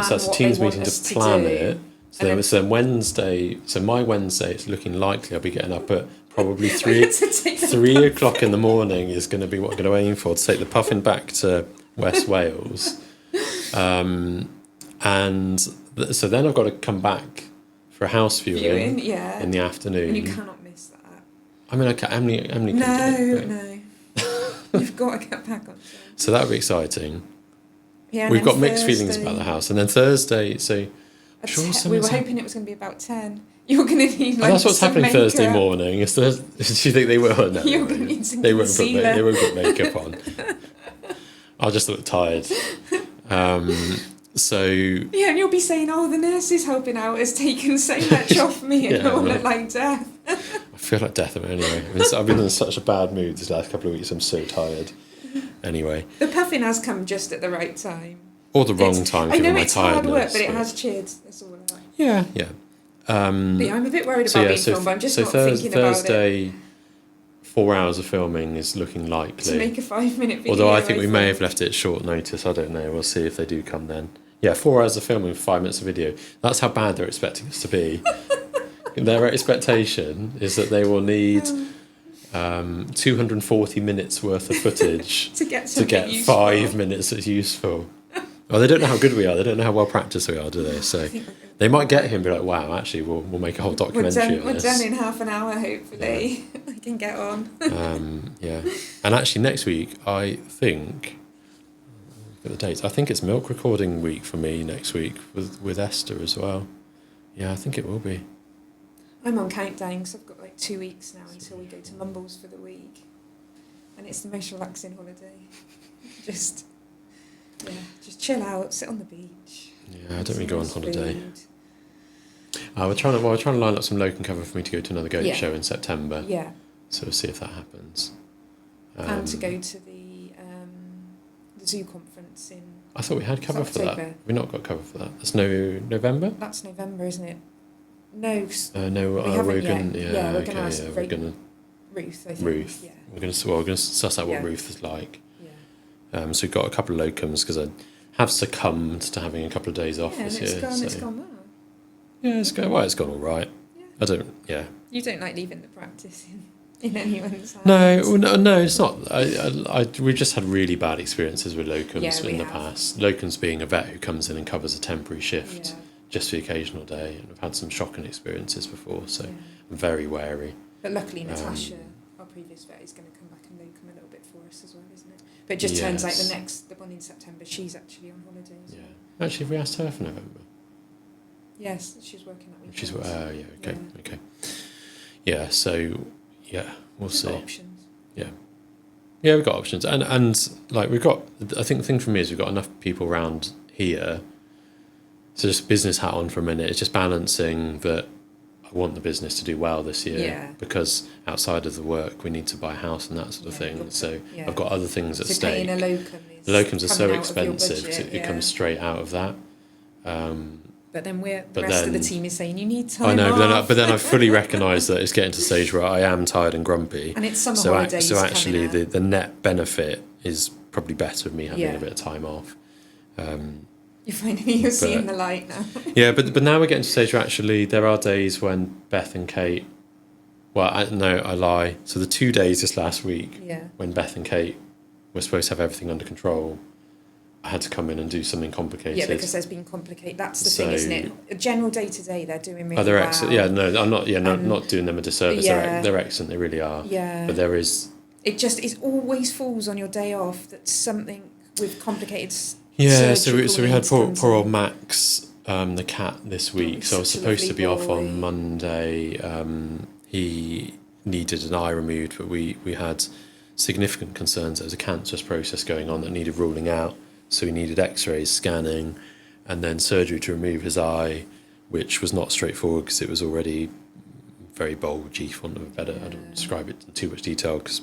that's a team's meeting to plan it. So Wednesday, so my Wednesday, it's looking likely I'll be getting up at probably 3 o'clock in the morning is going to be what I'm going to aim for, to take the Puffin back to West Wales. So then I've got to come back for a house viewing in the afternoon. And you cannot miss that. I mean, Emily No. You've got to get back on. So that would be exciting. Yeah, we've got mixed feelings about the house. And then Thursday, we were hoping it was going to be about 10. You're going to need that's what's happening makeup. Thursday morning. Do you think they will? No, you're going to need some they won't put makeup on. I'll just look tired. Yeah, and you'll be saying, "Oh, the nurses helping out has taken so much off me," and it'll look like death. I feel like death anyway. I've been in such a bad mood these last couple of weeks. I'm so tired. Anyway, the Puffin has come just at the right time, or the wrong time. I know it's hard work, but it has cheered us all out. Yeah. But yeah, I'm a bit worried about being filmed, but I'm just not thinking about it. Thursday, 4 hours of filming is looking likely. To make a 5-minute video. Although I think we may have left it at short notice. I don't know. We'll see if they do come then. Yeah, 4 hours of filming for 5 minutes of video. That's how bad they're expecting us to be. Their expectation is that they will need 240 minutes worth of footage to get 5 minutes that's useful. Well, they don't know how good we are. They don't know how well practiced we are, do they? So they might get him and be like, wow, actually, we'll make a whole documentary We're done in half an hour, hopefully. Yeah. I can get on. Yeah. And actually, next week, I think... Look at the dates. I think it's milk recording week for me next week with Esther as well. Yeah, I think it will be. I'm on countdown because I've got like 2 weeks now until we go to Mumbles for the week. And it's the most relaxing holiday. Just chill out, sit on the beach. Yeah, I don't really go on holiday. We're trying to line up some locum cover for me to go to another goat show in September. Yeah. So we'll see if that happens. And to go to the zoo conference in... I thought we had cover for that. Have we not got cover for that? That's November? That's November, isn't it? No. We're going to... Yeah, we're going to ask Ruth, I think. Ruth. Yeah. We're going to suss out what Ruth is like. Yeah. So we've got a couple of locums because I have succumbed to having a couple of days off this year. It's gone well. Yeah, it's gone all right. Yeah. You don't like leaving the practice in anyone's hands? No, it's not. We've just had really bad experiences with locums in the past. Locums being a vet who comes in and covers a temporary shift just for the occasional day. And I've had some shocking experiences before, so I'm very wary. But luckily, Natasha, our previous vet, is going to come back and locum a little bit for us as well, isn't it? But it just turns out the one in September, she's actually on holiday. Yeah. Actually, have we asked her for November? Yes, she's working that weekend. Okay. Yeah, so... Yeah, we'll see. Options. Yeah, we've got options, and like we've got. I think the thing for me is we've got enough people around here. So just business hat on for a minute. It's just balancing that. I want the business to do well this year because outside of the work we need to buy a house and that sort of thing. So I've got other things at stake. Paying a locum the locums are so expensive because it comes straight out of that. But then the rest of the team is saying you need time. I know, but then I fully recognise that it's getting to the stage where I am tired and grumpy. And it's summer holidays. So actually, the net benefit is probably better of me having a bit of time off. You're finally seeing the light now. Yeah, but now we're getting to the stage where actually there are days when Beth and Kate No, I lie. So the 2 days this last week, Yeah. when Beth and Kate were supposed to have everything under control, I had to come in and do something complicated. Yeah, because there's been complicated. That's the thing, isn't it? A general day to day, they're doing really they're well. excellent. Yeah, no, I'm not. Yeah, not doing them a disservice. Yeah. They're excellent. They really are. Yeah. But there is. It always falls on your day off that something with complicated. Yeah, so we had poor needs old Max, the cat, this week. So I was supposed to be off on Monday. He needed an eye removed, but we had significant concerns. There was a cancerous process going on that needed ruling out. So he needed X-rays, scanning, and then surgery to remove his eye, which was not straightforward because it was already very bulgy, for want of a better. I don't describe it in too much detail because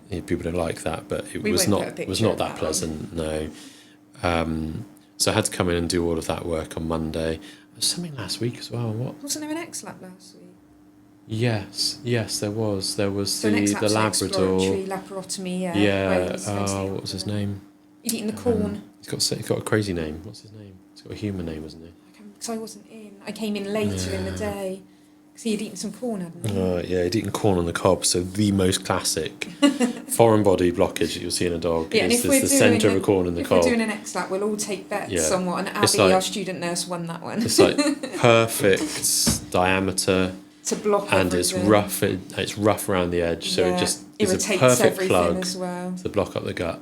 people don't like that, but it was not that pleasant. No. So I had to come in and do all of that work on Monday. There was something last week as well. Wasn't there an X-lab last week? Yes, there was. There was so the Labrador. Exploratory laperotomy, yeah. Yeah. What was his name? He'd eaten the corn. He's got a crazy name. What's his name? He's got a human name, hasn't he? Because I wasn't in. I came in later in the day. Because he'd eaten some corn, hadn't he? Yeah, he'd eaten corn on the cob. So the most classic foreign body blockage that you'll see in a dog is the centre of a corn in the cob. If we're doing an X-lap, we'll all take bets somewhat. And Abby, our student nurse, won that one. It's like perfect diameter. To block and everything. It's rough around the edge, so it just is a perfect plug to block up the gut.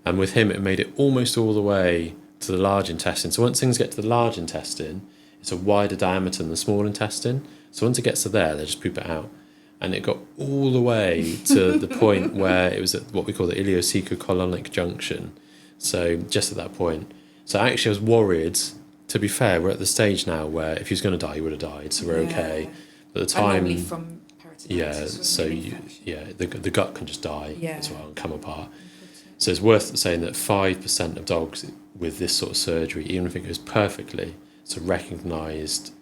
And with him, it made it almost all the way to the large intestine. So once things get to the large intestine, it's a wider diameter than the small intestine. So once it gets to there, they just poop it out. And it got all the way to the point where it was at what we call the ileocecal-colonic junction. So just at that point. So actually I was worried. To be fair, we're at the stage now where if he was going to die, he would have died. So we're okay. But at the time, and from peritonitis, the gut can just die as well and come apart. So it's worth saying that 5% of dogs with this sort of surgery, even if it goes perfectly, it's a recognised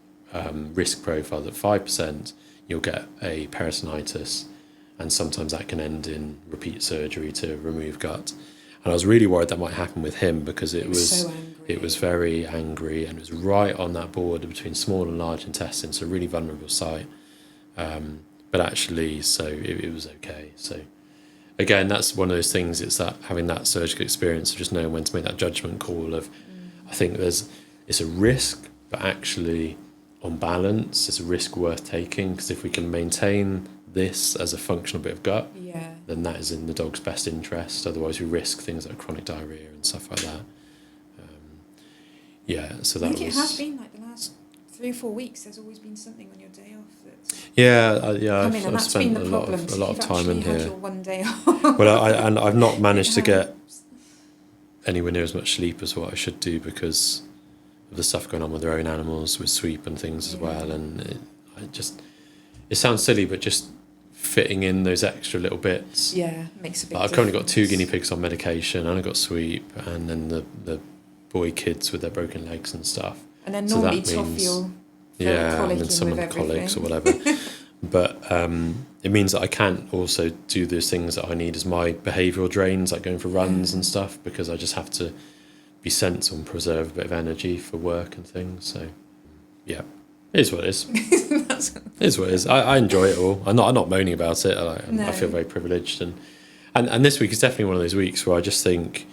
risk profile that 5% you'll get a peritonitis, and sometimes that can end in repeat surgery to remove gut. And I was really worried that might happen with him because it was very angry and it was right on that border between small and large intestine, so a really vulnerable site. But actually, so it was okay. So again, that's one of those things. It's that having that surgical experience of just knowing when to make that judgment call of, I think it's a risk, but actually on balance, it's a risk worth taking because if we can maintain this as a functional bit of gut, then that is in the dog's best interest. Otherwise, we risk things like chronic diarrhea and stuff like that. So that I think it has been like the last 3 or 4 weeks. There's always been something on your day off. I've spent a lot of time in here. Your one day off. Well, I've not managed to get anywhere near as much sleep as what I should do because of the stuff going on with their own animals, with sweep and things as well. And it sounds silly, but just fitting in those extra little bits. Yeah, makes a big difference. I've currently got 2 guinea pigs on medication, and I've got sweep, and then the boy kids with their broken legs and stuff. And then normally Toffee will and then someone colics or whatever. But it means that I can't also do those things that I need as my behavioural drains, like going for runs and stuff, because I just have to be sensible and preserve a bit of energy for work and things. So, yeah. It is what it is. It is what it is. I enjoy it all. I'm not moaning about it. I feel very privileged. And this week is definitely one of those weeks where I just think,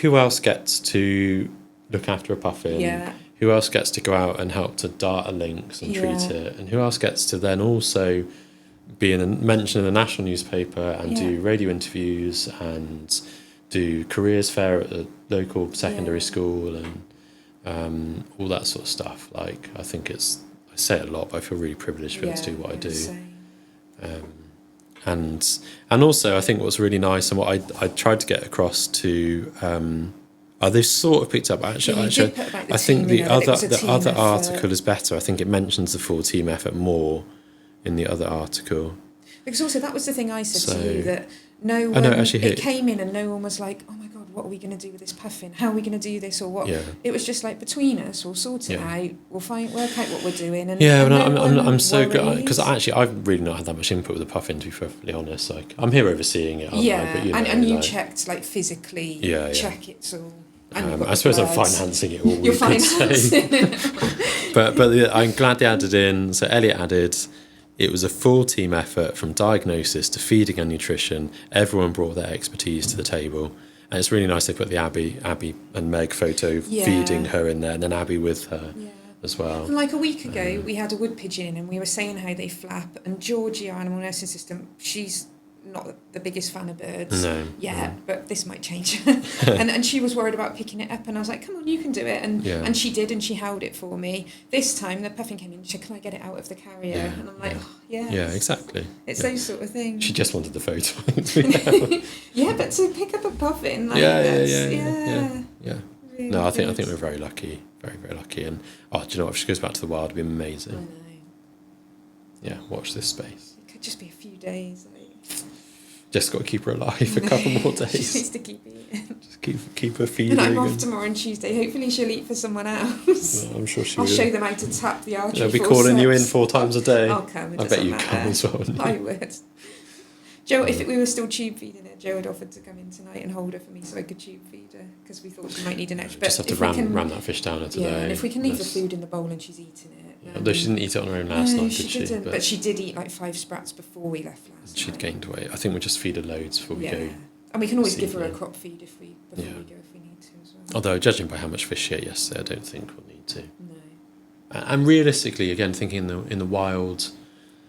who else gets to look after a puffin? Yeah. Who else gets to go out and help to dart a lynx and treat it? And who else gets to then also be mentioned in the national newspaper and do radio interviews and do careers fair at the local secondary school and all that sort of stuff. Like, I think I say it a lot, but I feel really privileged to be able to do what I do. And also, I think what's really nice and what I tried to get across to, they've sort of picked up. Actually, I think the other article is better. I think it mentions the full team effort more in the other article. Because also that was the thing I said to you, that no one, it came in and no one was like, oh my God, what are we going to do with this puffin? How are we going to do this or what? Yeah. It was just like, between us, we'll sort it out, we'll work out what we're doing. And I'm so good, because actually I've really not had that much input with the puffin, to be perfectly honest. Like, I'm here overseeing it, but you checked, like, physically, check it's all. I suppose I'm financing it all. You're financing it. but I'm glad they added in. So Elliot added it was a full team effort from diagnosis to feeding and nutrition. Everyone brought their expertise to the table. And it's really nice they put the Abby and Meg photo feeding her in there, and then Abby with her as well. And like a week ago, we had a wood pigeon in, and we were saying how they flap. And Georgie, our animal nursing assistant, she's not the biggest fan of birds but this might change. and she was worried about picking it up, and I was like, come on, you can do it. And she did, and she held it for me. This time the Puffin came in and said, can I get it out of the carrier? And I'm like, yeah, exactly. It's those sort of things. She just wanted the photo. But to pick up a Puffin, like, yeah. Really no, I think we're very lucky, very, very lucky. And do you know what, if she goes back to the wild, it'd be amazing. I know. Yeah, watch this space. It could just be a few days. Just got to keep her alive a couple more days. She needs to keep eating. Just keep her feeding. And I'm off tomorrow and Tuesday. Hopefully she'll eat for someone else. Well, I'm sure she will. I'll show them how to tap the artery. They'll be calling you in 4 times a day. I'll come. I bet you come as well. I would. Joe, if we were still tube feeding her, Joe had offered to come in tonight and hold her for me so I could tube feed her, because we thought she might need an extra. Just have to ram that fish down her today. Yeah, and if we can leave the food in the bowl and she's eating it. Although she didn't eat it on her own last night, did she? Didn't, but she did eat like 5 sprats before we left last night. She'd gained weight. I think we'll just feed her loads before we go. And we can always give her a crop feed before we go if we need to as well. Although, judging by how much fish she ate yesterday, I don't think we'll need to. No. And realistically, again, thinking in the wild,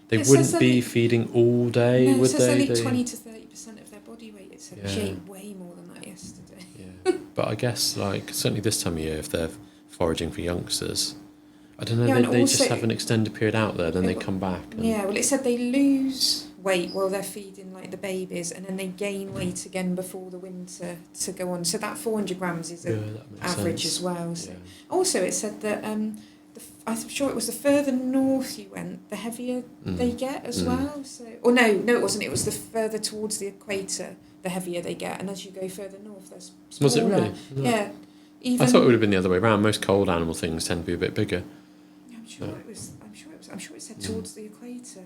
they wouldn't be feeding all day, would they? It says only 20 to 30% of their body weight. It said she ate way more than that yesterday. Yeah, but I guess certainly this time of year, if they're foraging for youngsters, I don't know. They just have an extended period out there, then they come back. Well, it said they lose weight while they're feeding like the babies, and then they gain weight again before the winter to go on. So that 400 grams is an average as well. So. Also, it said that I'm sure it was the further north you went, the heavier they get as well. So, or no, it wasn't. It was the further towards the equator, the heavier they get, and as you go further north, they're smaller. Was it really? No. Yeah. I thought it would have been the other way around. Most cold animal things tend to be a bit bigger. I'm sure it said towards the equator.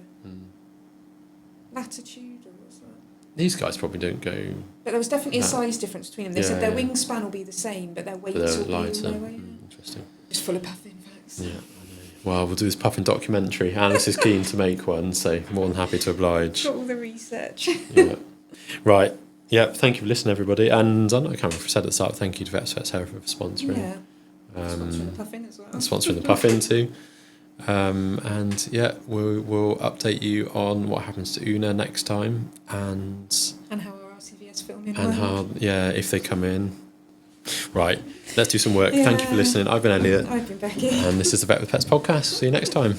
Latitude, or what's that? These guys probably don't go. But there was definitely a size difference between them. They said their wingspan will be the same, but their weight will be lighter. Interesting. Just full of Puffin facts. Yeah. Well, we'll do this Puffin documentary. Alice is keen to make one, so more than happy to oblige. Got all the research. Right. Yep. Thank you for listening, everybody. And I can't remember if I said at the start, thank you to Vets For Pets Hereford for sponsoring. Yeah. Sponsoring the Puffin as well. Sponsoring the Puffin too. And we'll update you on what happens to Oona next time, and how our RCVS filming and how if they come in. Right, let's do some work. Thank you for listening. I've been Elliot. I've been Becky. And this is the Vet with Pets podcast. See you next time.